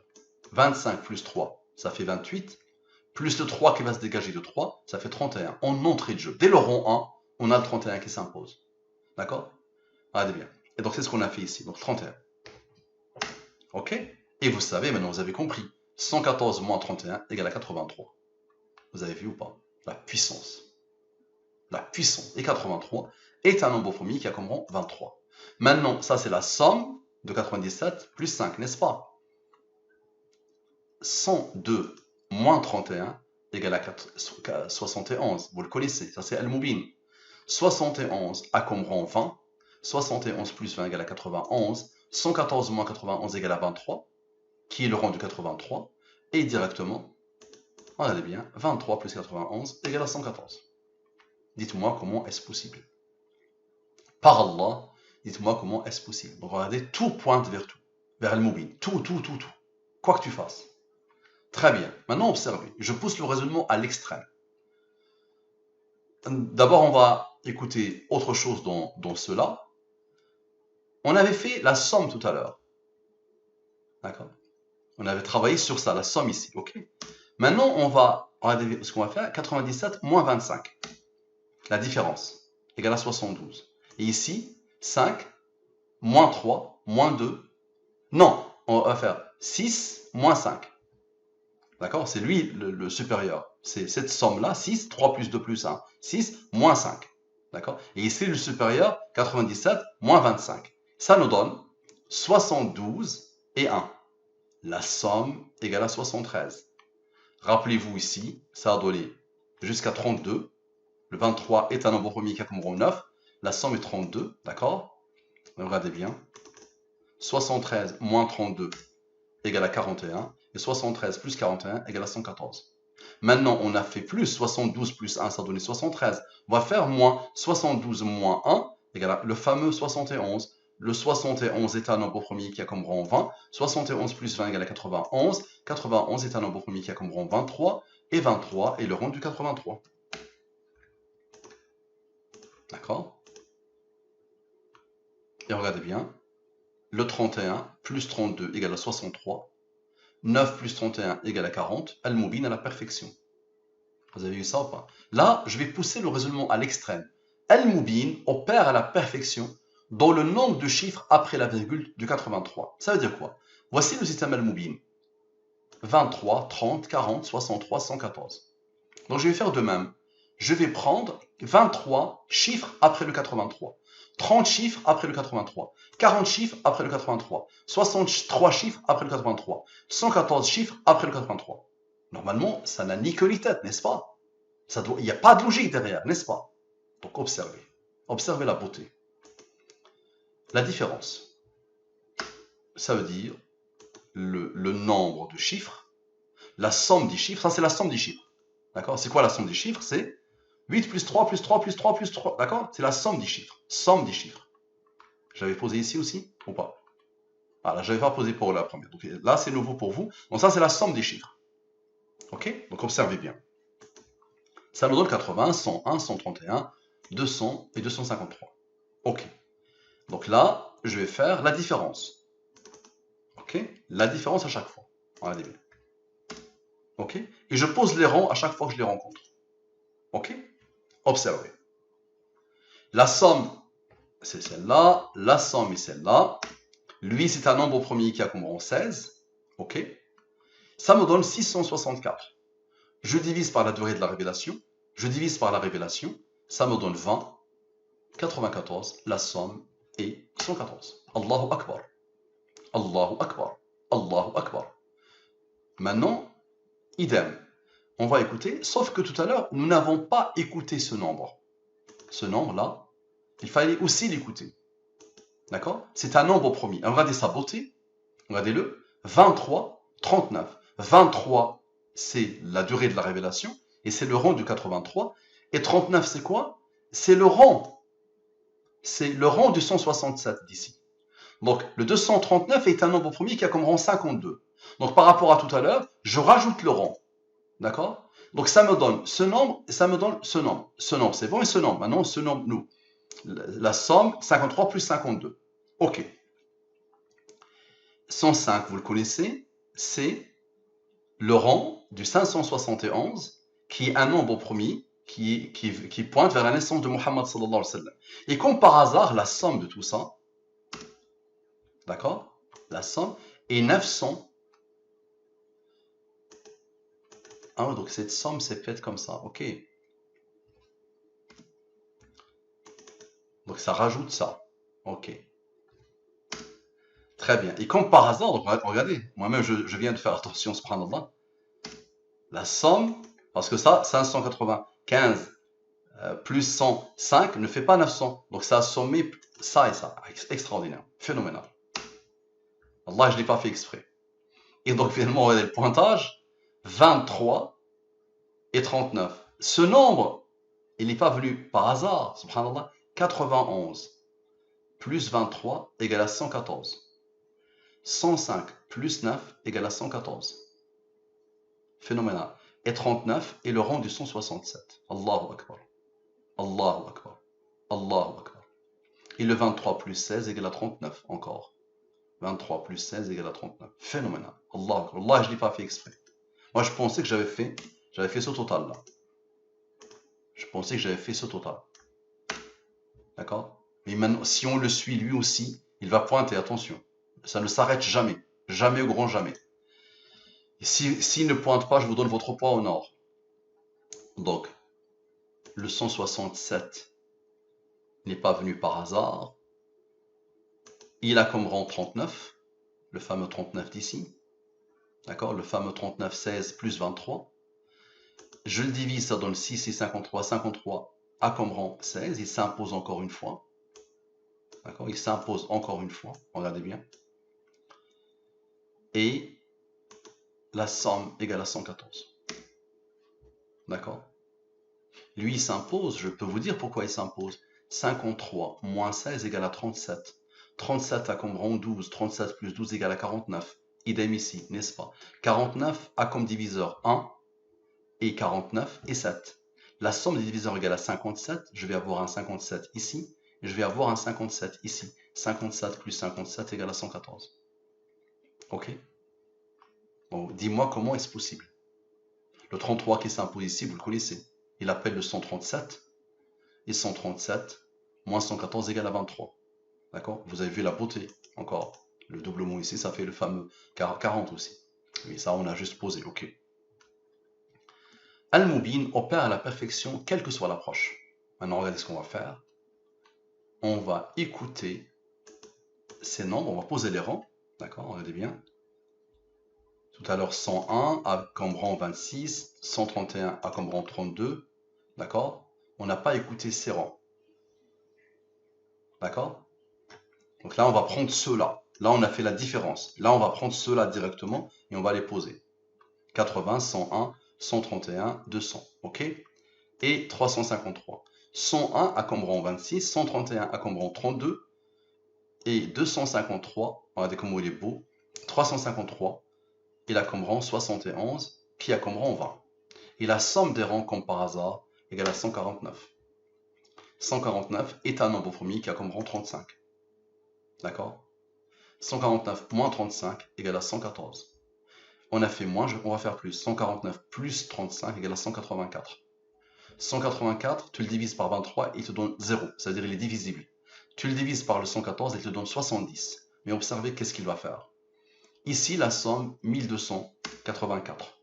25 plus 3, ça fait 28. Plus le 3 qui va se dégager de 3, ça fait 31. En entrée de jeu. Dès le rang 1, on a le 31 qui s'impose. D'accord? Regardez bien. Et donc c'est ce qu'on a fait ici. Donc 31. Ok? Et vous savez, maintenant vous avez compris. 114 moins 31 égale à 83. Vous avez vu ou pas? La puissance. La puissance. Et 83 est un nombre premier qui a comme rang 23. Maintenant, ça c'est la somme de 97 plus 5, n'est-ce pas? 102 moins 31 égale à 71. Vous le connaissez, ça c'est Al-Mubin. 71 a comme rang 20. 71 plus 20 égale à 91. 114 moins 91 égale à 23, qui est le rang du 83. Et directement, regardez bien, 23 plus 91 égale à 114. Dites-moi comment est-ce possible. Par Allah, dites-moi comment est-ce possible. Donc regardez, tout pointe vers tout. Vers Al-Mubin. Tout. Quoi que tu fasses. Très bien. Maintenant, observez. Je pousse le raisonnement à l'extrême. D'abord, on va écouter autre chose dans cela. On avait fait la somme tout à l'heure. D'accord? On avait travaillé sur ça, la somme ici. Ok? Maintenant, on va regarder ce qu'on va faire. 97 moins 25. La différence égale à 72. Et ici, 5 moins 3 moins 2. Non, on va faire 6 moins 5. D'accord? C'est lui le supérieur. C'est cette somme-là, 6, 3 plus 2 plus 1, 6, moins 5. D'accord? Et ici, le supérieur, 97, moins 25. Ça nous donne 72 et 1. La somme égale à 73. Rappelez-vous ici, ça a donné jusqu'à 32. Le 23 est un nombre premier qui a comme rang 9. La somme est 32, d'accord? Regardez bien. 73 moins 32 égale à 41. Et 73 plus 41 égale à 114. Maintenant, on a fait plus 72 plus 1, ça a donné 73. On va faire moins 72 moins 1 égale à le fameux 71. Le 71 est un nombre premier qui a comme rang 20. 71 plus 20 égale à 91. 91 est un nombre premier qui a comme rang 23. Et 23 est le rang du 83. D'accord? Et regardez bien. Le 31 plus 32 égale à 63. 9 plus 31 égale à 40. Al-Mubin à la perfection. Vous avez vu ça ou pas? Là, je vais pousser le raisonnement à l'extrême. Al-Mubin opère à la perfection dans le nombre de chiffres après la virgule du 83. Ça veut dire quoi? Voici le système Al-Mubin. 23, 30, 40, 63, 114. Donc je vais faire de même. Je vais prendre 23 chiffres après le 83. 30 chiffres après le 83, 40 chiffres après le 83, 63 chiffres après le 83, 114 chiffres après le 83. Normalement, ça n'a ni queue ni tête, n'est-ce pas? Il n'y a pas de logique derrière, n'est-ce pas? Donc observez. Observez la beauté. La différence, ça veut dire le nombre de chiffres, la somme des chiffres, ça c'est la somme des chiffres. D'accord? C'est quoi la somme des chiffres? C'est 8 plus 3 plus 3 plus 3 plus 3. D'accord? C'est la somme des chiffres. Somme des chiffres. J'avais posé ici aussi ou pas? Ah là, je n'avais pas posé pour la première. Donc là, c'est nouveau pour vous. Donc ça, c'est la somme des chiffres. Ok? Donc observez bien. Ça nous donne 80, 101, 131, 200 et 253. Ok. Donc là, je vais faire la différence. Ok? La différence à chaque fois. Regardez bien. Ok? Et je pose les rangs à chaque fois que je les rencontre. Ok? Observez. La somme, c'est celle-là. La somme est celle-là. Lui, c'est un nombre premier qui a comme rang 16. Ok? Ça me donne 664. Je divise par la durée de la révélation. Je divise par la révélation. Ça me donne 20. 94. La somme est 114. Allahu Akbar. Allahu Akbar. Allahu Akbar. Maintenant, idem. On va écouter, sauf que tout à l'heure, nous n'avons pas écouté ce nombre. Ce nombre-là, il fallait aussi l'écouter. D'accord? C'est un nombre premier. Regardez sa beauté. Regardez-le. 23, 39. 23, c'est la durée de la révélation. Et c'est le rang du 83. Et 39, c'est quoi? C'est le rang. C'est le rang du 167 d'ici. Donc, le 239 est un nombre premier qui a comme rang 52. Donc, par rapport à tout à l'heure, je rajoute le rang. D'accord? Donc, ça me donne ce nombre et ça me donne ce nombre. Ce nombre, c'est bon, et ce nombre. Maintenant, ce nombre, nous. La somme, 53 plus 52. OK. 105, vous le connaissez, c'est le rang du 571, qui est un nombre premier, qui pointe vers la naissance de Muhammad sallallahu alayhi wa sallam. Et comme par hasard, la somme de tout ça, d'accord? La somme est 900. Ah, donc cette somme s'est faite comme ça, ok. Donc ça rajoute ça, ok. Très bien. Et comme par hasard, donc regardez, moi-même je viens de faire attention, subhanallah. La somme, parce que ça, 595 plus 105 ne fait pas 900. Donc ça a sommé ça et ça. Extraordinaire, phénoménal. Allah, je ne l'ai pas fait exprès. Et donc finalement, regardez le pointage, 23 et 39. Ce nombre, il n'est pas venu par hasard, subhanallah. 91 plus 23 égale à 114. 105 plus 9 égale à 114. Phénoménal. Et 39 est le rang du 167. Allahu Akbar. Allahu Akbar. Allahu Akbar. Et le 23 plus 16 égale à 39 encore. 23 plus 16 égale à 39. Phénoménal. Allahu Akbar. Allah, je ne l'ai pas fait exprès. Moi, je pensais que j'avais fait ce total là. Je pensais que j'avais fait ce total. D'accord? Mais maintenant, si on le suit lui aussi, il va pointer, attention. Ça ne s'arrête jamais. Jamais au grand jamais. S'il ne pointe pas, je vous donne votre poids au nord. Donc, le 167 n'est pas venu par hasard. Il a comme rang 39, le fameux 39 d'ici. D'accord? Le fameux 39, 16 plus 23. Je le divise, ça donne 6 et 53. 53 a comme rang 16. Il s'impose encore une fois. D'accord? Il s'impose encore une fois. Regardez bien. Et la somme égale à 114. D'accord? Lui, il s'impose. Je peux vous dire pourquoi il s'impose. 53 moins 16 égale à 37. 37 a comme rang 12. 37 plus 12 égale à 49. Idem ici, n'est-ce pas? 49 a comme diviseur 1 et 49 et 7. La somme des diviseurs égale à 57. Je vais avoir un 57 ici. Et je vais avoir un 57 ici. 57 plus 57 égale à 114. Ok? Bon, dis-moi comment est-ce possible. Le 33 qui s'impose ici, vous le connaissez. Il appelle le 137. Et 137 moins 114 égale à 23. D'accord? Vous avez vu la beauté, encore. Le doublement ici, ça fait le fameux 40 aussi. Oui, ça, on a juste posé, ok. Al-Mubin opère à la perfection, quelle que soit l'approche. Maintenant, regardez ce qu'on va faire. on va écouter ces nombres, on va poser les rangs, d'accord, regardez bien. Tout à l'heure, 101 a comme rang 26, 131 a comme rang 32, d'accord. On n'a pas écouté ces rangs, d'accord. Donc là, on va prendre ceux-là. Là, on a fait la différence. Là, on va prendre ceux-là directement et on va les poser. 80, 101, 131, 200, ok. Et 353. 101 a comme rang 26, 131 a comme rang 32, et 253, regardez comment il est beau, 353, il a comme rang 71, qui a comme rang 20. Et la somme des rangs, comme par hasard, égale à 149. 149 est un nombre premier qui a comme rang 35. D'accord. 149 moins 35 égale à 114. On a fait moins, on va faire plus. 149 plus 35 égale à 184. 184, tu le divises par 23, il te donne 0, c'est-à-dire il est divisible. Tu le divises par le 114, il te donne 70. Mais observez qu'est-ce qu'il va faire. Ici, la somme, 1284.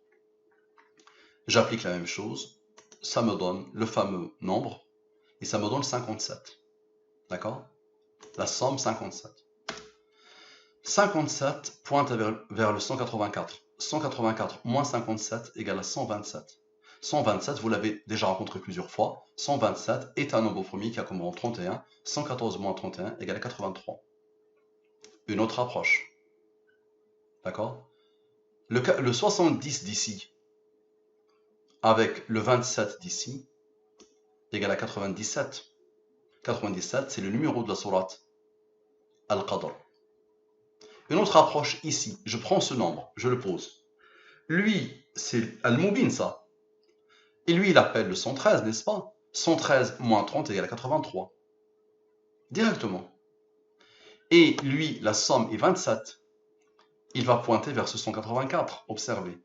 J'applique la même chose, ça me donne le fameux nombre, et ça me donne 57. D'accord? La somme, 57. 57 pointe vers le 184. 184 moins 57 égale à 127. 127, vous l'avez déjà rencontré plusieurs fois. 127 est un nombre premier qui a comme rang 31. 114 moins 31 égale à 83. Une autre approche. D'accord? Le 70 d'ici avec le 27 d'ici égale à 97. 97, c'est le numéro de la sourate Al-Qadr. Une autre approche ici. Je prends ce nombre, je le pose. Lui, c'est Al-Mubin, ça. Et lui, il appelle le 113, n'est-ce pas? 113 moins 30 égale à 83. Directement. Et lui, la somme est 27. Il va pointer vers ce 184. Observez.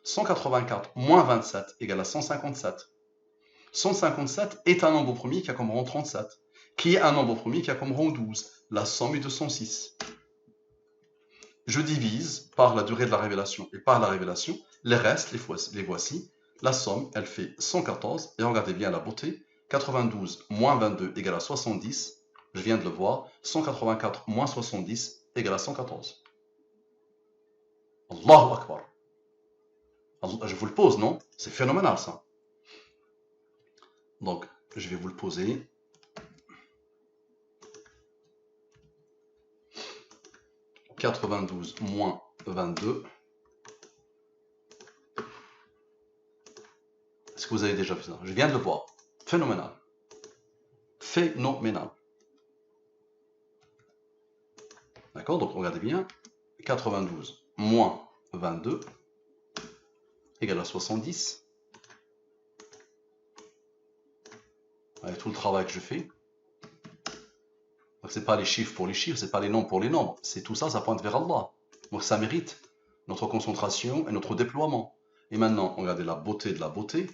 184 moins 27 égale à 157. 157 est un nombre premier qui a comme rang 37, qui est un nombre premier qui a comme rang 12. La somme est de 106. Je divise par la durée de la révélation et par la révélation. Les restes, les voici. La somme, elle fait 114. Et regardez bien la beauté. 92 moins 22 égale à 70. Je viens de le voir. 184 moins 70 égale à 114. Allahu Akbar. Je vous le pose, non? C'est phénoménal, ça. Donc, je vais vous le poser. « 92 moins 22. » Est-ce que vous avez déjà vu ça? Je viens de le voir. Phénoménal. Phénoménal. D'accord? Donc, regardez bien. 92 moins 22 égale à 70. Avec tout le travail que je fais. Donc, ce n'est pas les chiffres pour les chiffres, ce n'est pas les nombres pour les nombres. C'est tout ça, ça pointe vers Allah. Donc, ça mérite notre concentration et notre déploiement. Et maintenant, regardez la beauté de la beauté.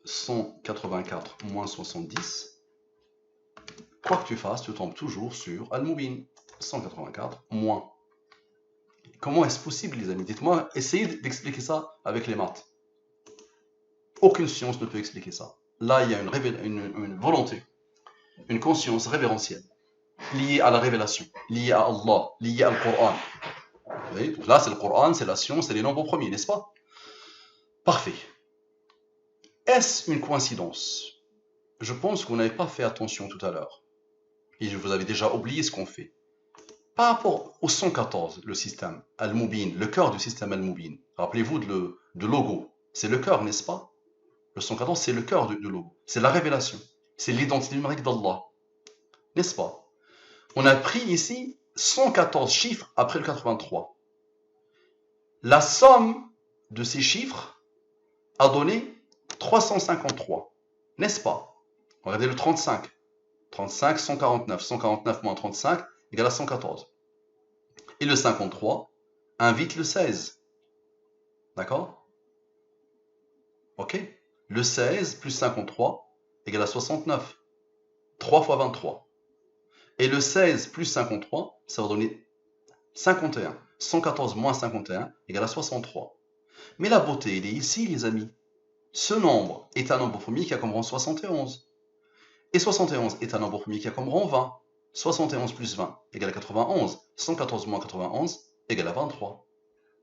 184 moins 70. Quoi que tu fasses, tu tombes toujours sur Al-Mubin. 184 moins. Comment est-ce possible, les amis? Dites-moi, essayez d'expliquer ça avec les maths. Aucune science ne peut expliquer ça. Là, il y a une volonté, une conscience révérentielle, liée à la révélation, liée à Allah, liée à le Coran. Vous voyez? Donc là, c'est le Coran, c'est la science, c'est les nombres premiers, n'est-ce pas? Parfait. Est-ce une coïncidence? Je pense que vous n'avez pas fait attention tout à l'heure. Et vous avez déjà oublié ce qu'on fait. Par rapport au 114, le système Al-Mubin, le cœur du système Al-Mubin, rappelez-vous de logo, c'est le cœur, n'est-ce pas? Le 114, c'est le cœur du logo, c'est la révélation, c'est l'identité numérique d'Allah, n'est-ce pas? On a pris ici 114 chiffres après le 83. La somme de ces chiffres a donné 353, n'est-ce pas? Regardez le 35. 35, 149. 149 moins 35 égale à 114. Et le 53 invite le 16. D'accord? Ok? Le 16 plus 53 égale à 69. 3 fois 23. Et le 16 plus 53, ça va donner 51. 114 moins 51 égale à 63. Mais la beauté, elle est ici, les amis. Ce nombre est un nombre premier qui a comme rang 71. Et 71 est un nombre premier qui a comme rang 20. 71 plus 20 égale à 91. 114 moins 91 égale à 23.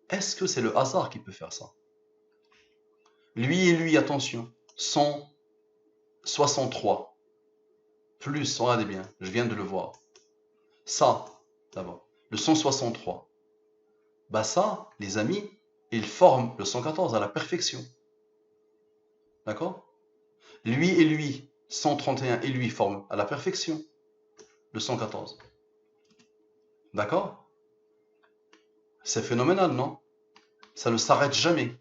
Est-ce que c'est le hasard qui peut faire ça? Lui et lui, attention, 163 plus, regardez bien, je viens de le voir. Ça, d'abord, le 163. Bah ça, les amis, il forme le 114 à la perfection. D'accord? Lui et lui, 131 et lui forment à la perfection le 114. D'accord? C'est phénoménal, non? Ça ne s'arrête jamais.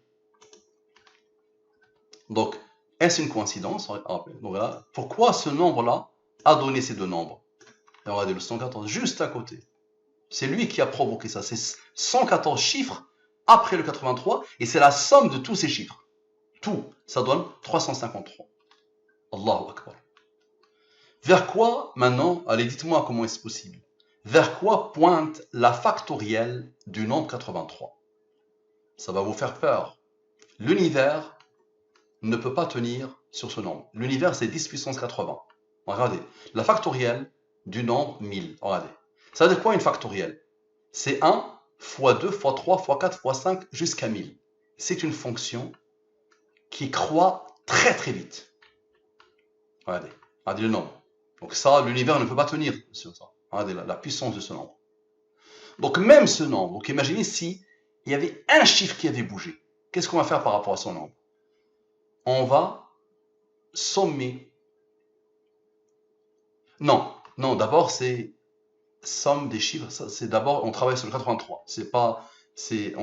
Donc, est-ce une coïncidence? Donc voilà. Pourquoi ce nombre-là a donné ces deux nombres? Et regardez le 114 juste à côté. C'est lui qui a provoqué ça. C'est 114 chiffres après le 83 et c'est la somme de tous ces chiffres. Tout, ça donne 353. Allahu Akbar. Vers quoi maintenant? Allez, dites-moi comment est-ce possible. Vers quoi pointe la factorielle du nombre 83? Ça va vous faire peur. L'univers ne peut pas tenir sur ce nombre. L'univers, c'est 10 puissance 80. Regardez, la factorielle du nombre 1000. Regardez. Ça veut dire quoi une factorielle? C'est 1 fois 2 fois 3 fois 4 fois 5 jusqu'à 1000. C'est une fonction qui croît très très vite. Regardez, regardez le nombre. Donc ça, l'univers ne peut pas tenir sur ça. Regardez la puissance de ce nombre. Donc même ce nombre, donc imaginez si il y avait un chiffre qui avait bougé. Qu'est-ce qu'on va faire par rapport à ce nombre? On va sommer. Non, non, d'abord c'est somme des chiffres. C'est d'abord, on travaille sur le 83. C'est pas, c'est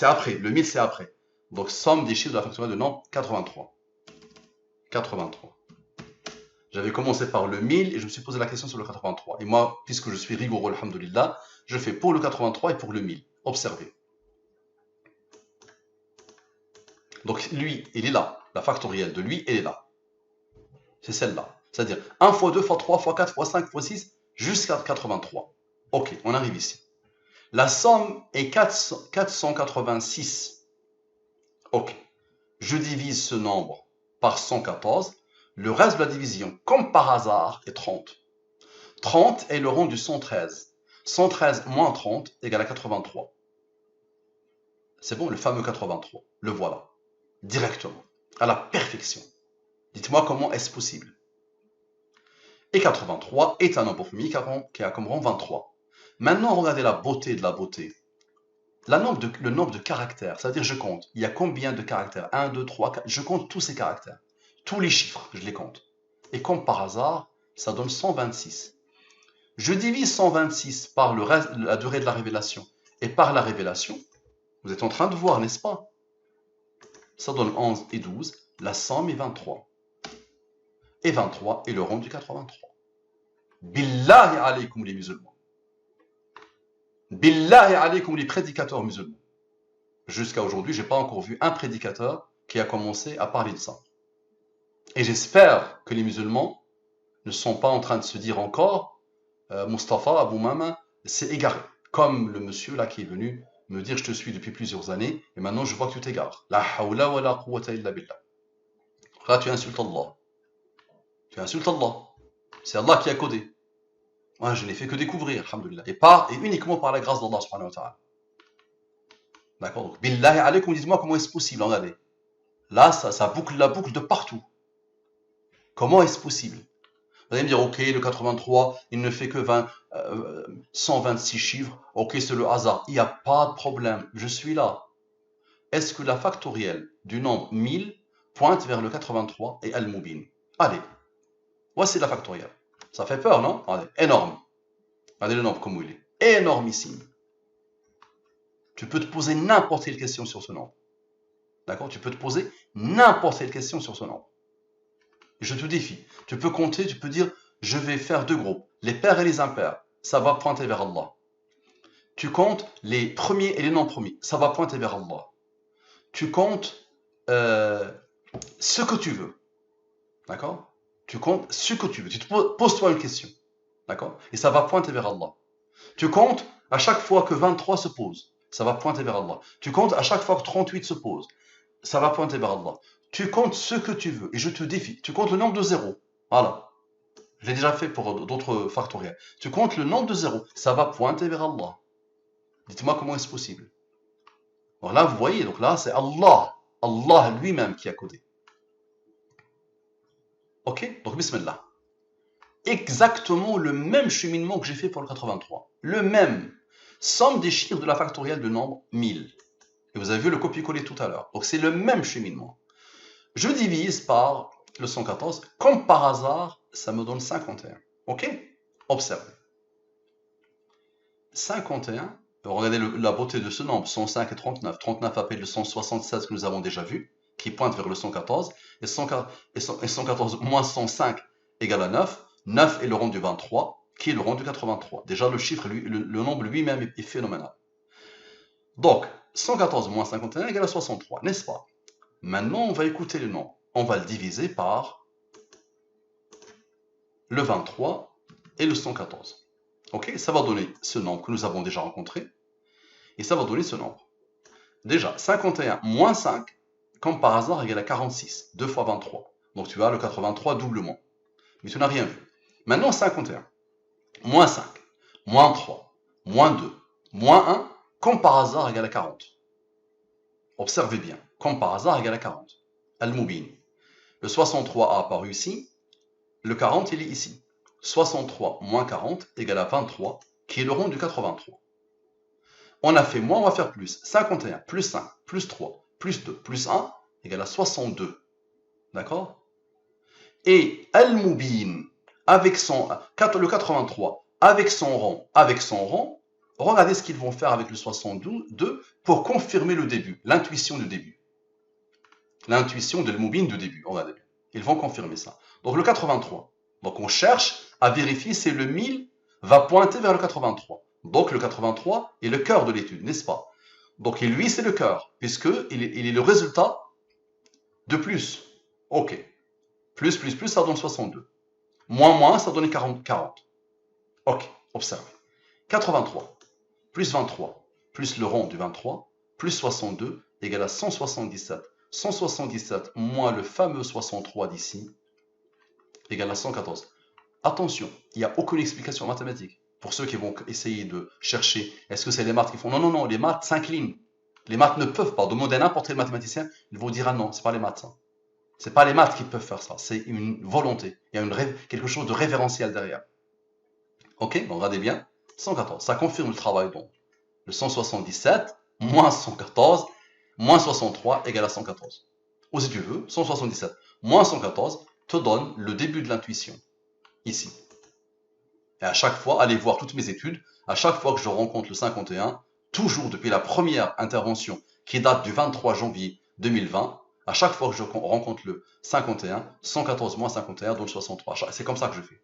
après. Le 1000 c'est après. Donc somme des chiffres de la factorielle de nombre 83. 83. J'avais commencé par le 1000 et je me suis posé la question sur le 83. Et moi, puisque je suis rigoureux, alhamdoulilah, je fais pour le 83 et pour le 1000. Observez. Donc lui, il est là. La factorielle de lui, elle est là. C'est celle-là. C'est-à-dire 1 fois 2 fois 3 fois 4 fois 5 fois 6 jusqu'à 83. Ok, on arrive ici. La somme est 486. Ok. Je divise ce nombre par 114. Le reste de la division, comme par hasard, est 30. 30 est le rang du 113. 113 moins 30 égale à 83. C'est bon, le fameux 83. Le voilà. Directement. À la perfection. Dites-moi comment est-ce possible. Et 83 est un nombre premier qui a comme rang 23. Maintenant, regardez la beauté de la beauté. Le nombre de caractères, c'est-à-dire je compte. Il y a combien de caractères? 1, 2, 3, 4. Je compte tous ces caractères. Tous les chiffres, je les compte. Et comme par hasard, ça donne 126. Je divise 126 par la durée de la révélation et par la révélation. Vous êtes en train de voir, n'est-ce pas? Ça donne 11 et 12. La somme est 23. Et 23 est le rang du 83. Billahi alaykoum les musulmans. Billahi alaykoum les prédicateurs musulmans. Jusqu'à aujourd'hui, je n'ai pas encore vu un prédicateur qui a commencé à parler de ça. Et j'espère que les musulmans ne sont pas en train de se dire encore Mustafa, Abou Mama, c'est égaré. Comme le monsieur là qui est venu me dire je te suis depuis plusieurs années et maintenant je vois que tu t'égares. La hawla wa la quwwata illa billah. Là tu insultes Allah. Tu insultes Allah. C'est Allah qui a codé. Moi je n'ai fait que découvrir, alhamdoulilah. Et uniquement par la grâce d'Allah subhanahu wa ta'ala. D'accord? Donc, billahi alaykum, dites-moi comment est-ce possible, regardez. Là, ça boucle la boucle de partout. Comment est-ce possible? Vous allez me dire, ok, le 83, il ne fait que 126 chiffres. Ok, c'est le hasard. Il n'y a pas de problème. Je suis là. Est-ce que la factorielle du nombre 1000 pointe vers le 83 et Al-Mubin? Allez, voici la factorielle. Ça fait peur, non? Allez, énorme. Regardez le nombre comme il est. Énormissime. Tu peux te poser n'importe quelle question sur ce nombre. D'accord? Tu peux te poser n'importe quelle question sur ce nombre. Je te défie. Tu peux compter, tu peux dire, je vais faire deux groupes, les pairs et les impairs. Ça va pointer vers Allah. Tu comptes les premiers et les non-premiers. Ça va pointer vers Allah. Tu comptes ce que tu veux. D'accord? Tu comptes ce que tu veux. Tu te poses-toi une question. D'accord? Et ça va pointer vers Allah. Tu comptes à chaque fois que 23 se pose. Ça va pointer vers Allah. Tu comptes à chaque fois que 38 se pose. Ça va pointer vers Allah. Tu comptes ce que tu veux. Et je te défie. Tu comptes le nombre de zéros. Voilà. Je l'ai déjà fait pour d'autres factoriels. Tu comptes le nombre de zéros. Ça va pointer vers Allah. Dites-moi comment est-ce possible. Donc là, vous voyez, donc là, c'est Allah. Allah lui-même qui a codé. Ok? Donc, bismillah. Exactement le même cheminement que j'ai fait pour le 83. Le même. Somme des chiffres de la factorielle de nombre 1000. Et vous avez vu le copier-coller tout à l'heure. Donc, c'est le même cheminement. Je divise par le 114. Comme par hasard, ça me donne 51. Ok? Observez. 51, regardez la beauté de ce nombre, 105 et 39. 39 appelle le 176 que nous avons déjà vu, qui pointe vers le 114. Et 114 moins 105 égale à 9. 9 est le rang du 23, qui est le rang du 83. Déjà, le chiffre, le nombre lui-même est phénoménal. Donc, 114 moins 51 égale à 63, n'est-ce pas? Maintenant, on va écouter le nombre. On va le diviser par le 23 et le 114. Ok, ça va donner ce nombre que nous avons déjà rencontré. Et ça va donner ce nombre. Déjà, 51 moins 5, comme par hasard, égale à 46. 2 fois 23. Donc tu as le 83 doublement. Mais tu n'as rien vu. Maintenant, 51 moins 5, moins 3, moins 2, moins 1, comme par hasard, égale à 40. Observez bien. Comme par hasard, égale à 40. Al-Mubin. Le 63 a apparu ici. Le 40, il est ici. 63 moins 40 égale à 23, qui est le rond du 83. On a fait moins, on va faire plus. 51 plus 5 plus 3 plus 2 plus 1 égale à 62. D'accord? Et Al-Mubin, avec le 83, avec son rang, regardez ce qu'ils vont faire avec le 62 pour confirmer le début, l'intuition du début. L'intuition de Al-Mubin du début, regardez bien. Ils vont confirmer ça. Donc le 83. Donc on cherche à vérifier si le 1000 va pointer vers le 83. Donc le 83 est le cœur de l'étude, n'est-ce pas? Donc lui, c'est le cœur, puisqu'il est le résultat de plus. Ok. Plus, ça donne 62. Moins, ça donne 40. Ok, observez. 83, plus 23, plus le rond du 23, plus 62, égale à 177. 177 moins le fameux 63 d'ici, égale à 114. Attention, il n'y a aucune explication mathématique. Pour ceux qui vont essayer de chercher, est-ce que c'est les maths qui font? Non, non, non, les maths s'inclinent. Les maths ne peuvent pas. Demander à n'importe quel mathématicien, ils vont dire ah non, c'est pas les maths. Ça. C'est pas les maths qui peuvent faire ça. C'est une volonté. Il y a quelque chose de révérentiel derrière. Ok, donc regardez bien. 114, ça confirme le travail donc. Le 177 moins 114 moins 63 égale à 114. Ou si tu veux, 177 moins 114 te donne le début de l'intuition. Ici. Et à chaque fois, allez voir toutes mes études, à chaque fois que je rencontre le 51, toujours depuis la première intervention qui date du 23 janvier 2020, à chaque fois que je rencontre le 51, 114 moins 51 donne 63. C'est comme ça que je fais.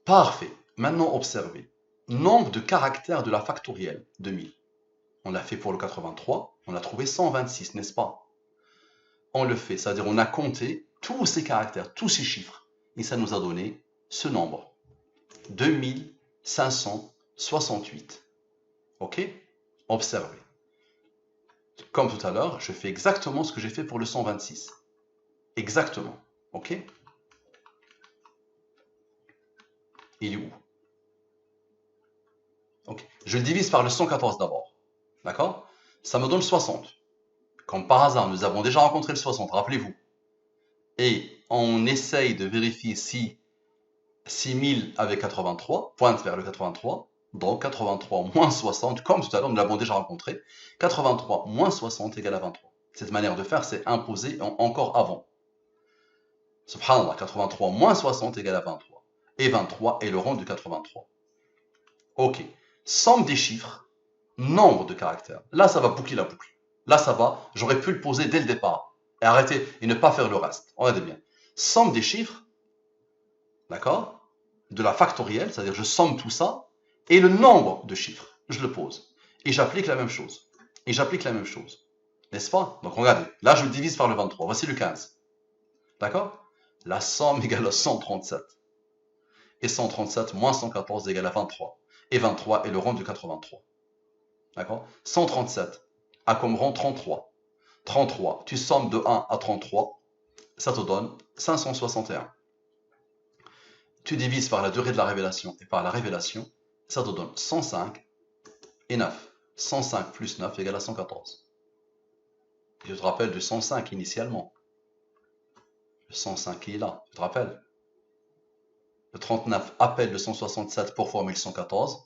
Parfait. Maintenant, observez. Nombre de caractères de la factorielle de 1000. On l'a fait pour le 83, on a trouvé 126, n'est-ce pas? On le fait, c'est-à-dire on a compté tous ces caractères, tous ces chiffres, et ça nous a donné ce nombre. 2568. Ok? Observez. Comme tout à l'heure, je fais exactement ce que j'ai fait pour le 126. Exactement. Ok? Il est où? Ok. Je le divise par le 114 d'abord. D'accord? Ça me donne 60. Comme par hasard, nous avons déjà rencontré le 60, rappelez-vous. Et on essaye de vérifier si 6000 avec 83 pointe vers le 83. Donc 83 moins 60, comme tout à l'heure, nous l'avons déjà rencontré. 83 moins 60 égale à 23. Cette manière de faire, c'est imposé encore avant. Subhanallah, 83 moins 60 égale à 23. Et 23 est le rang du 83. Ok. Somme des chiffres, nombre de caractères. Là, ça va boucler la boucle. Là, ça va. J'aurais pu le poser dès le départ. Et arrêter et ne pas faire le reste. Regardez bien. Somme des chiffres, d'accord, de la factorielle, c'est-à-dire je somme tout ça, et le nombre de chiffres, je le pose. Et j'applique la même chose. Et j'applique la même chose. N'est-ce pas? Donc regardez, là je le divise par le 23. Voici le 15. D'accord? La somme égale à 137. Et 137 moins 114 égale à 23. Et 23 est le rang du 83. D'accord? 137 a comme rang 33. 33, tu sommes de 1 à 33, ça te donne 561. tu divises par la durée de la révélation et par la révélation, ça te donne 105 et 9. 105 plus 9 égale à 114. Je te rappelle du 105 initialement. Le 105 qui est là, tu te rappelles? Le 39 appelle le 167 pour former le 114.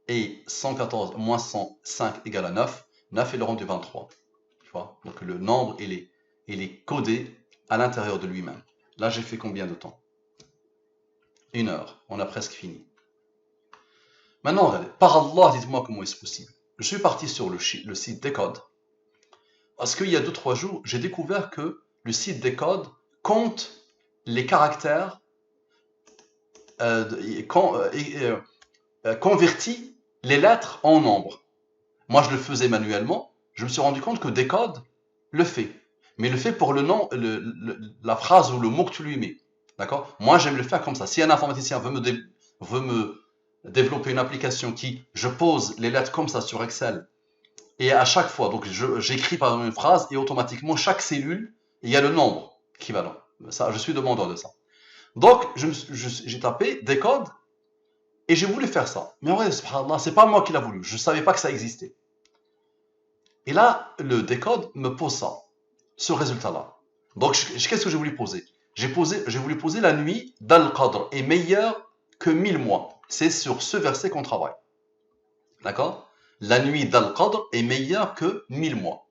Et 114 moins 105 égale à 9. 9 est le rang du 23. Tu vois? Donc le nombre, il est codé à l'intérieur de lui-même. Là, j'ai fait combien de temps? 1 heure. On a presque fini. Maintenant, regardez. Par Allah, dites-moi comment est-ce possible. Je suis parti sur le site Decode. Parce qu'il y a 2-3 jours, j'ai découvert que le site Decode compte les caractères convertit les lettres en nombres. Moi, je le faisais manuellement. Je me suis rendu compte que Decode le fait. Mais le fait pour le nom, la phrase ou le mot que tu lui mets. D'accord? Moi, j'aime le faire comme ça. Si un informaticien veut me développer une application qui, je pose les lettres comme ça sur Excel, et à chaque fois, donc j'écris par exemple une phrase, et automatiquement, chaque cellule, il y a le nombre équivalent. Ça, je suis demandeur de ça. Donc, j'ai tapé Decode, et j'ai voulu faire ça. Mais en vrai, subhanallah, c'est pas moi qui l'a voulu. Je ne savais pas que ça existait. Et là, le Decode me pose ça, ce résultat-là. Donc, qu'est-ce que j'ai voulu poser? J'ai voulu poser la nuit d'Al-Qadr est meilleure que 1000 mois. C'est sur ce verset qu'on travaille. D'accord? La nuit d'Al-Qadr est meilleure que 1000 mois.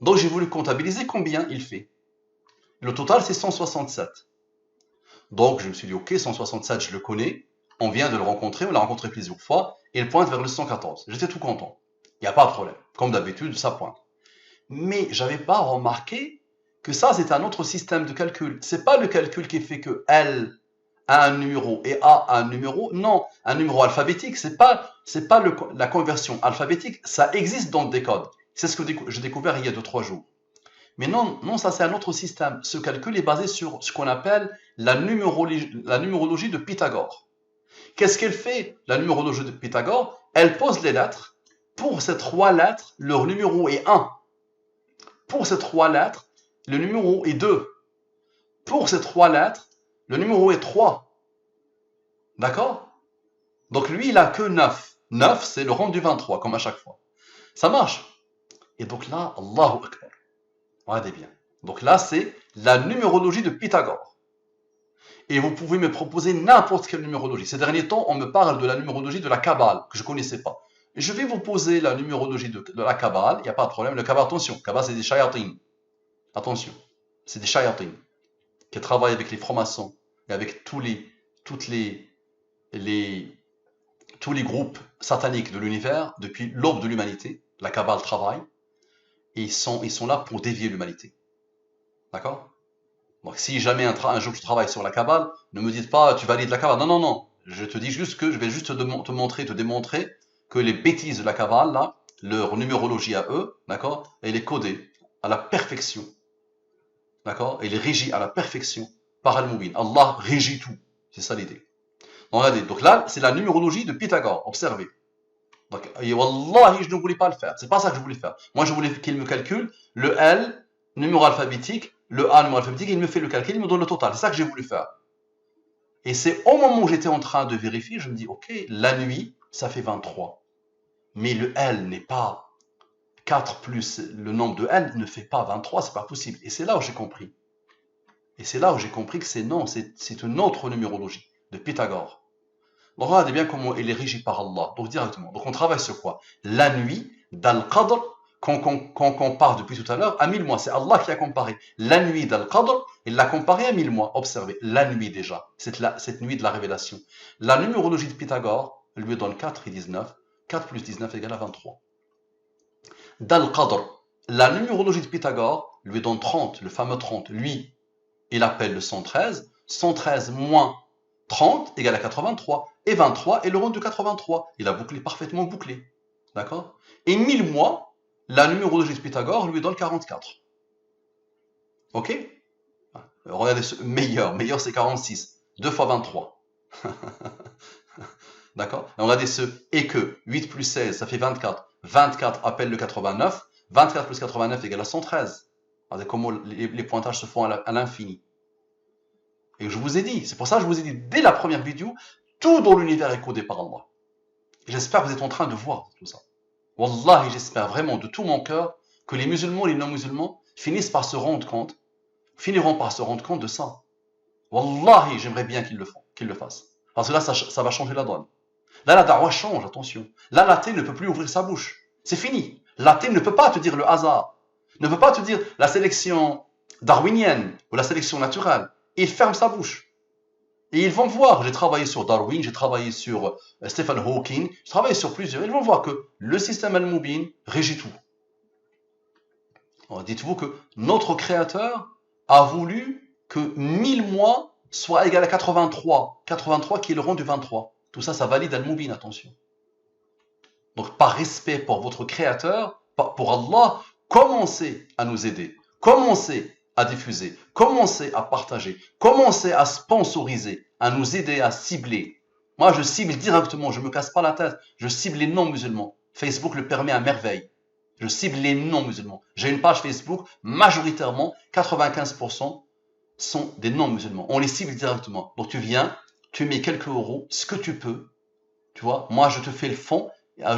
Donc, j'ai voulu comptabiliser combien il fait. Le total, c'est 167. Donc, je me suis dit, ok, 167, je le connais. On vient de le rencontrer, on l'a rencontré plusieurs fois, et il pointe vers le 114. J'étais tout content. Il n'y a pas de problème. Comme d'habitude, ça pointe. Mais j'avais pas remarqué que ça, c'est un autre système de calcul. C'est pas le calcul qui fait que L a un numéro et A a un numéro. Non, un numéro alphabétique, c'est pas la conversion alphabétique. Ça existe dans des codes. C'est ce que j'ai découvert il y a 2-3 jours. Mais non, ça c'est un autre système. Ce calcul est basé sur ce qu'on appelle la numérologie de Pythagore. Qu'est-ce qu'elle fait, la numérologie de Pythagore? Elle pose les lettres. Pour ces 3 lettres, leur numéro est 1. Pour ces 3 lettres, le numéro est 2. Pour ces 3 lettres, le numéro est 3. D'accord? Donc lui, il n'a que 9. 9, c'est le rang du 23, comme à chaque fois. Ça marche. Et donc là, Allahu Akbar. Regardez bien. Donc là, c'est la numérologie de Pythagore. Et vous pouvez me proposer n'importe quelle numérologie. Ces derniers temps, on me parle de la numérologie de la Kabbale, que je ne connaissais pas. Et je vais vous poser la numérologie de la Kabbale, il n'y a pas de problème. Le Kabbale, attention, Kabbale, c'est des shayatin. Attention, c'est des shayatin qui travaillent avec les francs-maçons et avec tous les groupes sataniques de l'univers depuis l'aube de l'humanité. La Kabbale travaille et ils sont là pour dévier l'humanité. D'accord? Donc si jamais un jour tu travailles sur la Kabbale, ne me dites pas tu valides la Kabbale. Non, non, non. Je te dis juste que je vais juste te démontrer que les bêtises de la Kabbale, là, leur numérologie à eux, d'accord, elle est codée à la perfection. D'accord? Elle est régie à la perfection par Al-Mubin. Allah régit tout. C'est ça l'idée. Donc là, c'est la numérologie de Pythagore. Observez. Donc, wallahi, je ne voulais pas le faire. C'est pas ça que je voulais faire. Moi, je voulais qu'il me calcule le L, numéro alphabétique, le A, numéro alphabétique, il me fait le calcul, il me donne le total. C'est ça que j'ai voulu faire. Et c'est au moment où j'étais en train de vérifier, je me dis, ok, la nuit, ça fait 23. Mais le L n'est pas 4 plus le nombre de L ne fait pas 23, c'est pas possible. Et c'est là où j'ai compris. Et c'est là où j'ai compris que c'est une autre numérologie de Pythagore. Donc regardez bien comment il est régi par Allah. Donc directement. Donc on travaille sur quoi? La nuit d'Al-Qadr, qu'on compare depuis tout à l'heure à 1000 mois. C'est Allah qui a comparé. La nuit d'Al-Qadr, il l'a comparé à 1000 mois. Observez, la nuit déjà. Cette nuit de la révélation. La numérologie de Pythagore lui donne 4 et 19. 4 plus 19 égale à 23. D'Al-Qadr, la numérologie de Pythagore lui donne 30, le fameux 30. Lui, il appelle le 113. 113 moins 30 égale à 83. Et 23 est le rang de 83. Il a parfaitement bouclé. D'accord? Et 1000 mois, la numérologie de Pythagore lui donne 44. Ok? Regardez, meilleur c'est 46. 2 fois 23. D'accord? Regardez et que 8 plus 16, ça fait 24. 24 appelle le 89. 24 plus 89 égale à 113. Regardez comment les pointages se font à l'infini. Et je vous ai dit, c'est pour ça que je vous ai dit dès la première vidéo, tout dans l'univers est codé par Allah. Et j'espère que vous êtes en train de voir tout ça. Wallahi, j'espère vraiment de tout mon cœur que les musulmans et les non-musulmans finiront par se rendre compte de ça. Wallahi, j'aimerais bien qu'ils le fassent. Parce que là, ça va changer la donne. Là, la da'wah change, attention. Là, l'athée ne peut plus ouvrir sa bouche. C'est fini. L'athée ne peut pas te dire le hasard. Ne peut pas te dire la sélection darwinienne ou la sélection naturelle. Il ferme sa bouche. Et ils vont voir. J'ai travaillé sur Darwin, j'ai travaillé sur Stephen Hawking, j'ai travaillé sur plusieurs. Ils vont voir que le système al-Mubin régit tout. Dites-vous que notre créateur a voulu que 1000 mois soient égal à 83. 83 qui est le rang du 23. Tout ça, ça valide al-Mubin, attention. Donc, par respect pour votre créateur, pour Allah, commencez à nous aider. Commencez à diffuser. Commencez à partager. Commencez à sponsoriser, à nous aider à cibler. Moi, je cible directement, je ne me casse pas la tête. Je cible les non-musulmans. Facebook le permet à merveille. Je cible les non-musulmans. J'ai une page Facebook, majoritairement, 95% sont des non-musulmans. On les cible directement. Donc tu viens, tu mets quelques euros, ce que tu peux. Tu vois, moi je te fais le fond. À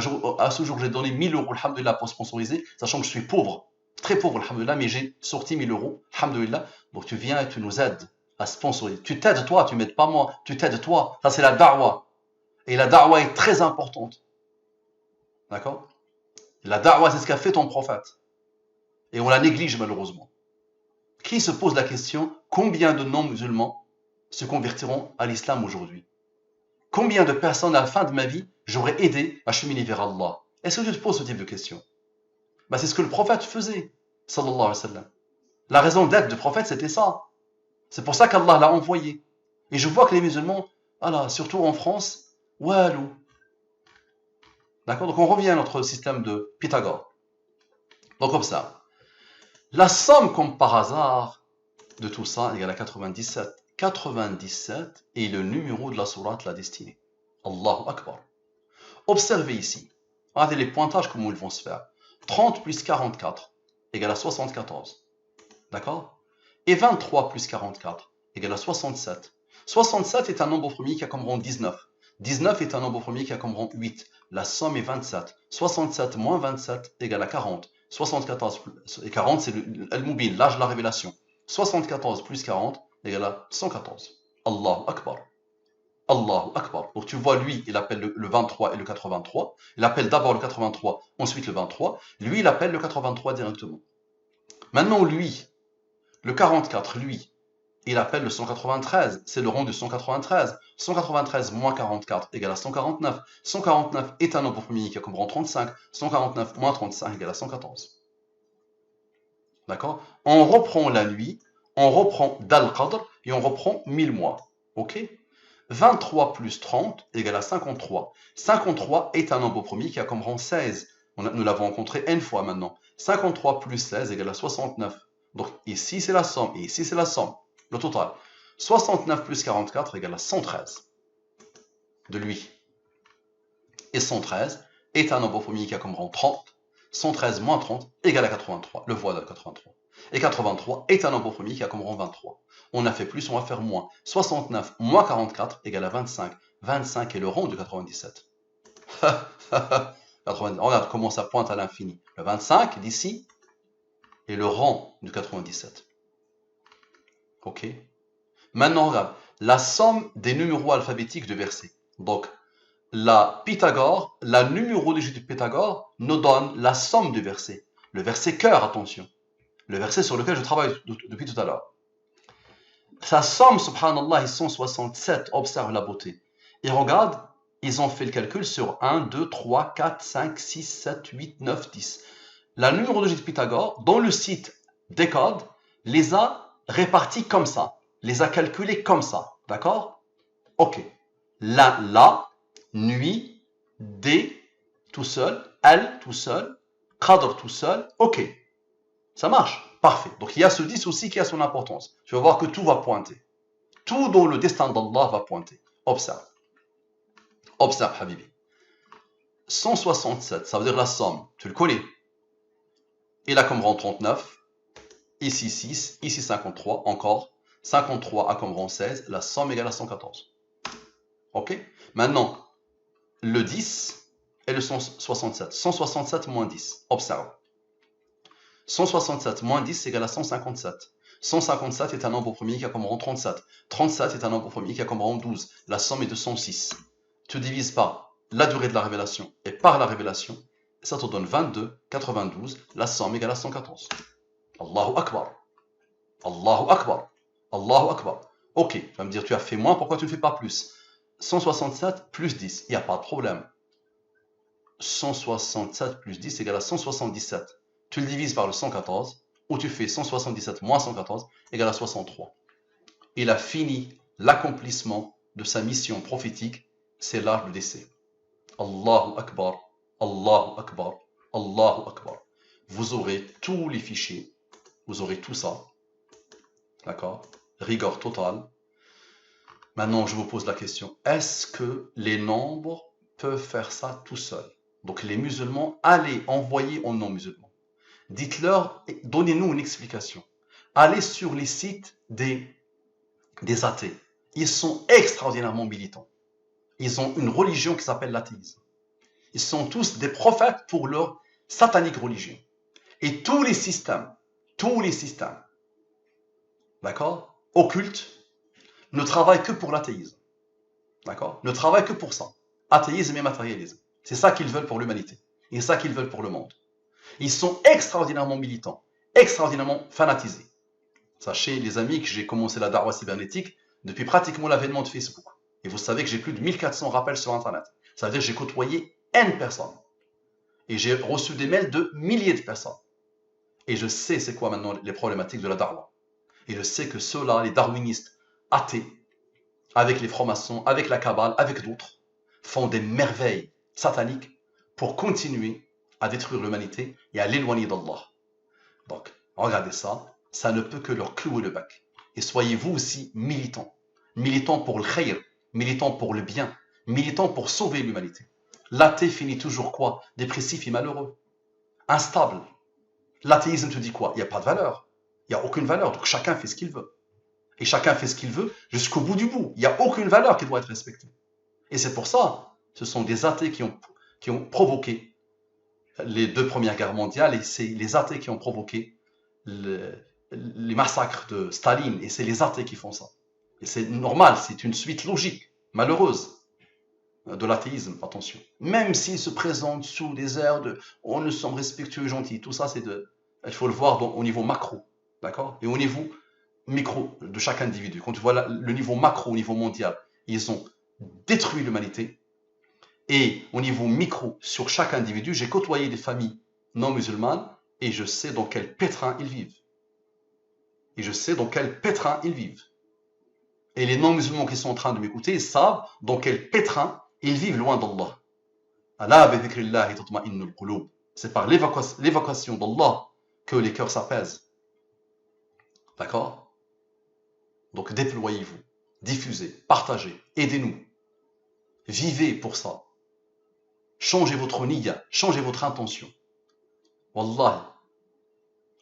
ce jour, j'ai donné 1000 euros, alhamdoulilah, pour sponsoriser, sachant que je suis pauvre. Très pauvre, alhamdoulilah, mais j'ai sorti 1000 euros, alhamdoulilah. Donc tu viens et tu nous aides à sponsoriser. Tu t'aides toi, tu m'aides pas moi. Tu t'aides toi. Ça c'est la da'wah. Et la da'wah est très importante. D'accord? La da'wah, c'est ce qu'a fait ton prophète. Et on la néglige malheureusement. Qui se pose la question, combien de non-musulmans se convertiront à l'islam aujourd'hui? Combien de personnes à la fin de ma vie j'aurais aidé à cheminer vers Allah? Est-ce que tu te poses ce type de question? C'est ce que le prophète faisait, sallallahu alayhi wa sallam. La raison d'être du prophète, c'était ça. C'est pour ça qu'Allah l'a envoyé. Et je vois que les musulmans, voilà, surtout en France, walou. D'accord? Donc on revient à notre système de Pythagore. Donc comme ça. La somme, comme par hasard, de tout ça égale à 97. 97 est le numéro de la sourate La Destinée. Allahu Akbar. Observez ici. Regardez les pointages, comment ils vont se faire. 30 plus 44 égale à 74. D'accord? Et 23 plus 44 égale à 67. 67 est un nombre premier qui a comme rang 19. 19 est un nombre premier qui a comme rang 8. La somme est 27. 67 moins 27 égale à 40. 74 et 40, c'est Al-Mubin, l'âge de la révélation. 74 plus 40 égale à 114. Allahu Akbar. Allahu Akbar. Donc tu vois, lui, il appelle le 23 et le 83. Il appelle d'abord le 83, ensuite le 23. Lui, il appelle le 83 directement. Maintenant, lui, le 44, lui, il appelle le 193. C'est le rang du 193. 193 moins 44 égale à 149. 149 est un nombre premier qui a comme rang 35. 149 moins 35 égale à 114. D'accord? On reprend la nuit, on reprend Dal-Qadr et on reprend 1000 mois. Ok? 23 plus 30 égale à 53. 53 est un nombre premier qui a comme rang 16. Nous l'avons rencontré n fois maintenant. 53 plus 16 égale à 69. Donc ici c'est la somme et ici c'est la somme. Le total. 69 plus 44 égale à 113 de lui. Et 113 est un nombre premier qui a comme rang 30. 113 moins 30 égale à 83. Le voilà, 83. Et 83 est un nombre premier qui a comme rang 23. On a fait plus, on va faire moins. 69 moins 44 égale à 25. 25 est le rang de 97. 90. Regarde comment ça pointe à l'infini. Le 25 d'ici est le rang du 97. Ok? Maintenant, regarde. La somme des numéros alphabétiques de versets. Donc, la Pythagore, la numérologie de Pythagore nous donne la somme du verset. Le verset cœur, attention. Le verset sur lequel je travaille depuis tout à l'heure. Sa somme, subhanallah, ils sont 67. Observe la beauté. Et regarde, ils ont fait le calcul sur 1, 2, 3, 4, 5, 6, 7, 8, 9, 10. La numérologie de Pythagore, dans le site Décode, les a répartis comme ça. Les a calculés comme ça. D'accord? Ok. La, nuit, D, tout seul, L, tout seul, Qadr, tout seul. Ok. Ça marche. Parfait. Donc il y a ce 10 aussi qui a son importance. Tu vas voir que tout va pointer. Tout dans le destin d'Allah va pointer. Observe. Observe, Habibi. 167, ça veut dire la somme. Tu le connais. Il a comme rang 39. Ici 6, ici 53, encore. 53 a comme rang 16, la somme égale à 114. Ok? Maintenant, le 10 et le 167. 167 moins 10. Observe. 167 moins 10 égale à 157. 157 est un nombre premier qui a comme rang 37. 37 est un nombre premier qui a comme rang 12. La somme est de 106. Tu divises par la durée de la révélation et par la révélation. Ça te donne 22, 92. La somme égale à 114. Allahu Akbar. Allahu Akbar. Allahu Akbar. Ok, tu vas me dire, tu as fait moins, pourquoi tu ne fais pas plus? 167 plus 10, il n'y a pas de problème. 167 plus 10 égale à 177. Tu le divises par le 114, ou tu fais 177 moins 114 égale à 63. Il a fini l'accomplissement de sa mission prophétique, c'est l'âge de décès. Allahu Akbar, Allahu Akbar, Allahu Akbar. Vous aurez tous les fichiers, vous aurez tout ça. D'accord? Rigueur totale. Maintenant, je vous pose la question, est-ce que les nombres peuvent faire ça tout seuls? Donc les musulmans, allez envoyer aux non-musulmans. Dites-leur, donnez-nous une explication. Allez sur les sites des athées. Ils sont extraordinairement militants. Ils ont une religion qui s'appelle l'athéisme. Ils sont tous des prophètes pour leur satanique religion. Et tous les systèmes, d'accord, occultes, ne travaillent que pour l'athéisme. D'accord? Ne travaillent que pour ça. Athéisme et matérialisme. C'est ça qu'ils veulent pour l'humanité. Et c'est ça qu'ils veulent pour le monde. Ils sont extraordinairement militants, extraordinairement fanatisés. Sachez, les amis, que j'ai commencé la da'wah cybernétique depuis pratiquement l'avènement de Facebook. Et vous savez que j'ai plus de 1400 rappels sur Internet. Ça veut dire que j'ai côtoyé N personnes. Et j'ai reçu des mails de milliers de personnes. Et je sais c'est quoi maintenant les problématiques de la da'wah. Et je sais que ceux-là, les darwinistes athées, avec les francs-maçons, avec la Kabbale, avec d'autres, font des merveilles sataniques pour continuer à détruire l'humanité et à l'éloigner d'Allah. Donc, regardez ça, ça ne peut que leur clouer le bec. Et soyez vous aussi militants. Militants pour le khayr, militants pour le bien, militants pour sauver l'humanité. L'athée finit toujours quoi? Dépressif et malheureux. Instable. L'athéisme te dit quoi? Il n'y a pas de valeur. Il n'y a aucune valeur, donc chacun fait ce qu'il veut. Et chacun fait ce qu'il veut jusqu'au bout du bout. Il n'y a aucune valeur qui doit être respectée. Et c'est pour ça, ce sont des athées qui ont provoqué les 2 premières guerres mondiales, et c'est les athées qui ont provoqué les massacres de Staline, et c'est les athées qui font ça. Et c'est normal, c'est une suite logique, malheureuse, de l'athéisme, attention. Même s'il se présente sous des airs de « oh, nous sommes respectueux et gentils », tout ça, il faut le voir au niveau macro, d'accord? Et au niveau micro de chaque individu. Quand tu vois le niveau macro, au niveau mondial, ils ont détruit l'humanité. Et au niveau micro, sur chaque individu, j'ai côtoyé des familles non musulmanes et je sais dans quel pétrin ils vivent. Et je sais dans quel pétrin ils vivent. Et les non musulmans qui sont en train de m'écouter, ils savent dans quel pétrin ils vivent loin d'Allah. C'est par l'évocation d'Allah que les cœurs s'apaisent. D'accord? Donc déployez-vous, diffusez, partagez, aidez-nous. Vivez pour ça. Changez votre niyya, changez votre intention. Wallahi.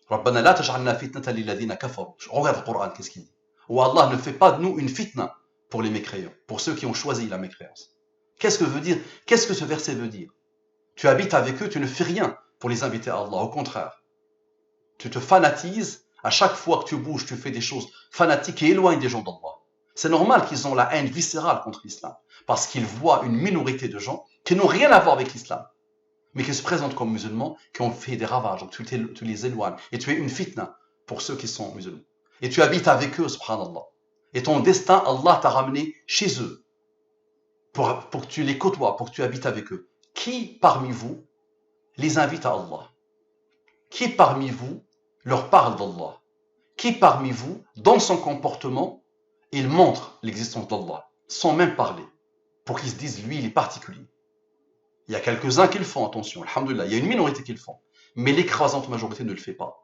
Rabbana la taj'alna fitnatan lilladhina kafaru. Regarde le Coran, qu'est-ce qu'il dit? Oh Allah ne fait pas de nous une fitna pour les mécréants, pour ceux qui ont choisi la mécréance. Qu'est-ce que ce verset veut dire? Tu habites avec eux, tu ne fais rien pour les inviter à Allah, au contraire. Tu te fanatises, à chaque fois que tu bouges, tu fais des choses fanatiques et éloignes des gens d'Allah. C'est normal qu'ils ont la haine viscérale contre l'islam, parce qu'ils voient une minorité de gens qui n'ont rien à voir avec l'islam, mais qui se présentent comme musulmans, qui ont fait des ravages, donc tu les éloignes, et tu es une fitna pour ceux qui sont musulmans. Et tu habites avec eux, subhanallah. Et ton destin, Allah t'a ramené chez eux, pour que tu les côtoies, pour que tu habites avec eux. Qui parmi vous les invite à Allah? Qui parmi vous leur parle d'Allah? Qui parmi vous, dans son comportement, il montre l'existence d'Allah, sans même parler, pour qu'ils se disent, lui, il est particulier. Il y a quelques-uns qui le font, attention, alhamdoulilah, il y a une minorité qui le font, mais l'écrasante majorité ne le fait pas.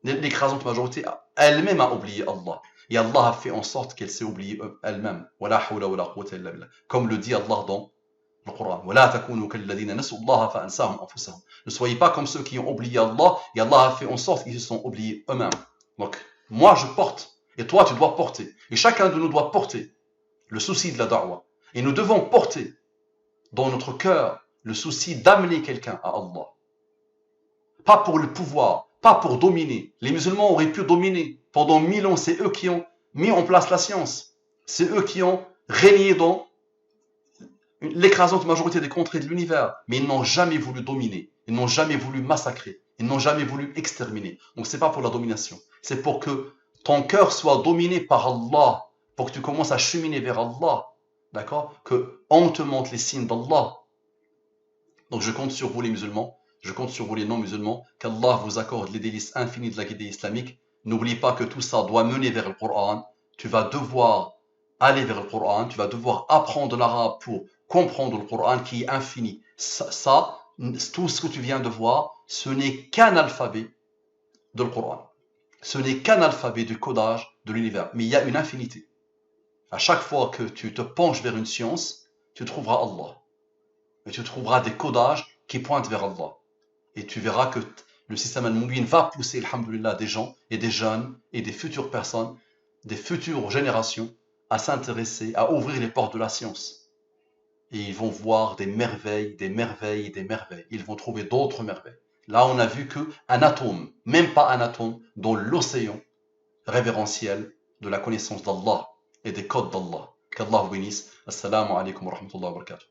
L'écrasante majorité elle-même a oublié Allah, et Allah a fait en sorte qu'elle s'est oubliée elle-même. Comme le dit Allah dans le Coran. Ne soyez pas comme ceux qui ont oublié Allah, et Allah a fait en sorte qu'ils se sont oubliés eux-mêmes. Donc, moi je porte Et toi, tu dois porter. Et chacun de nous doit porter le souci de la da'wah. Et nous devons porter dans notre cœur le souci d'amener quelqu'un à Allah. Pas pour le pouvoir, pas pour dominer. Les musulmans auraient pu dominer. Pendant 1000 ans, c'est eux qui ont mis en place la science. C'est eux qui ont régné dans l'écrasante majorité des contrées de l'univers. Mais ils n'ont jamais voulu dominer. Ils n'ont jamais voulu massacrer. Ils n'ont jamais voulu exterminer. Donc c'est pas pour la domination. C'est pour que ton cœur soit dominé par Allah. Pour que tu commences à cheminer vers Allah. D'accord? Que on te montre les signes d'Allah. Donc je compte sur vous les musulmans. Je compte sur vous les non-musulmans. Qu'Allah vous accorde les délices infinies de la guidée islamique. N'oublie pas que tout ça doit mener vers le Coran. Tu vas devoir aller vers le Coran. Tu vas devoir apprendre l'arabe pour comprendre le Coran qui est infini. Ça, tout ce que tu viens de voir, ce n'est qu'un alphabet de le Coran. Ce n'est qu'un alphabet du codage de l'univers. Mais il y a une infinité. À chaque fois que tu te penches vers une science, tu trouveras Allah. Et tu trouveras des codages qui pointent vers Allah. Et tu verras que le système al-Moubin va pousser, alhamdoulilah, des gens et des jeunes et des futures personnes, des futures générations à s'intéresser, à ouvrir les portes de la science. Et ils vont voir des merveilles, des merveilles et des merveilles. Ils vont trouver d'autres merveilles. Là, on a vu qu'un atome, même pas un atome, dans l'océan révérentiel de la connaissance d'Allah et des codes d'Allah. Qu'Allah vous bénisse. Assalamu alaikum wa rahmatullahi wa barakatuh.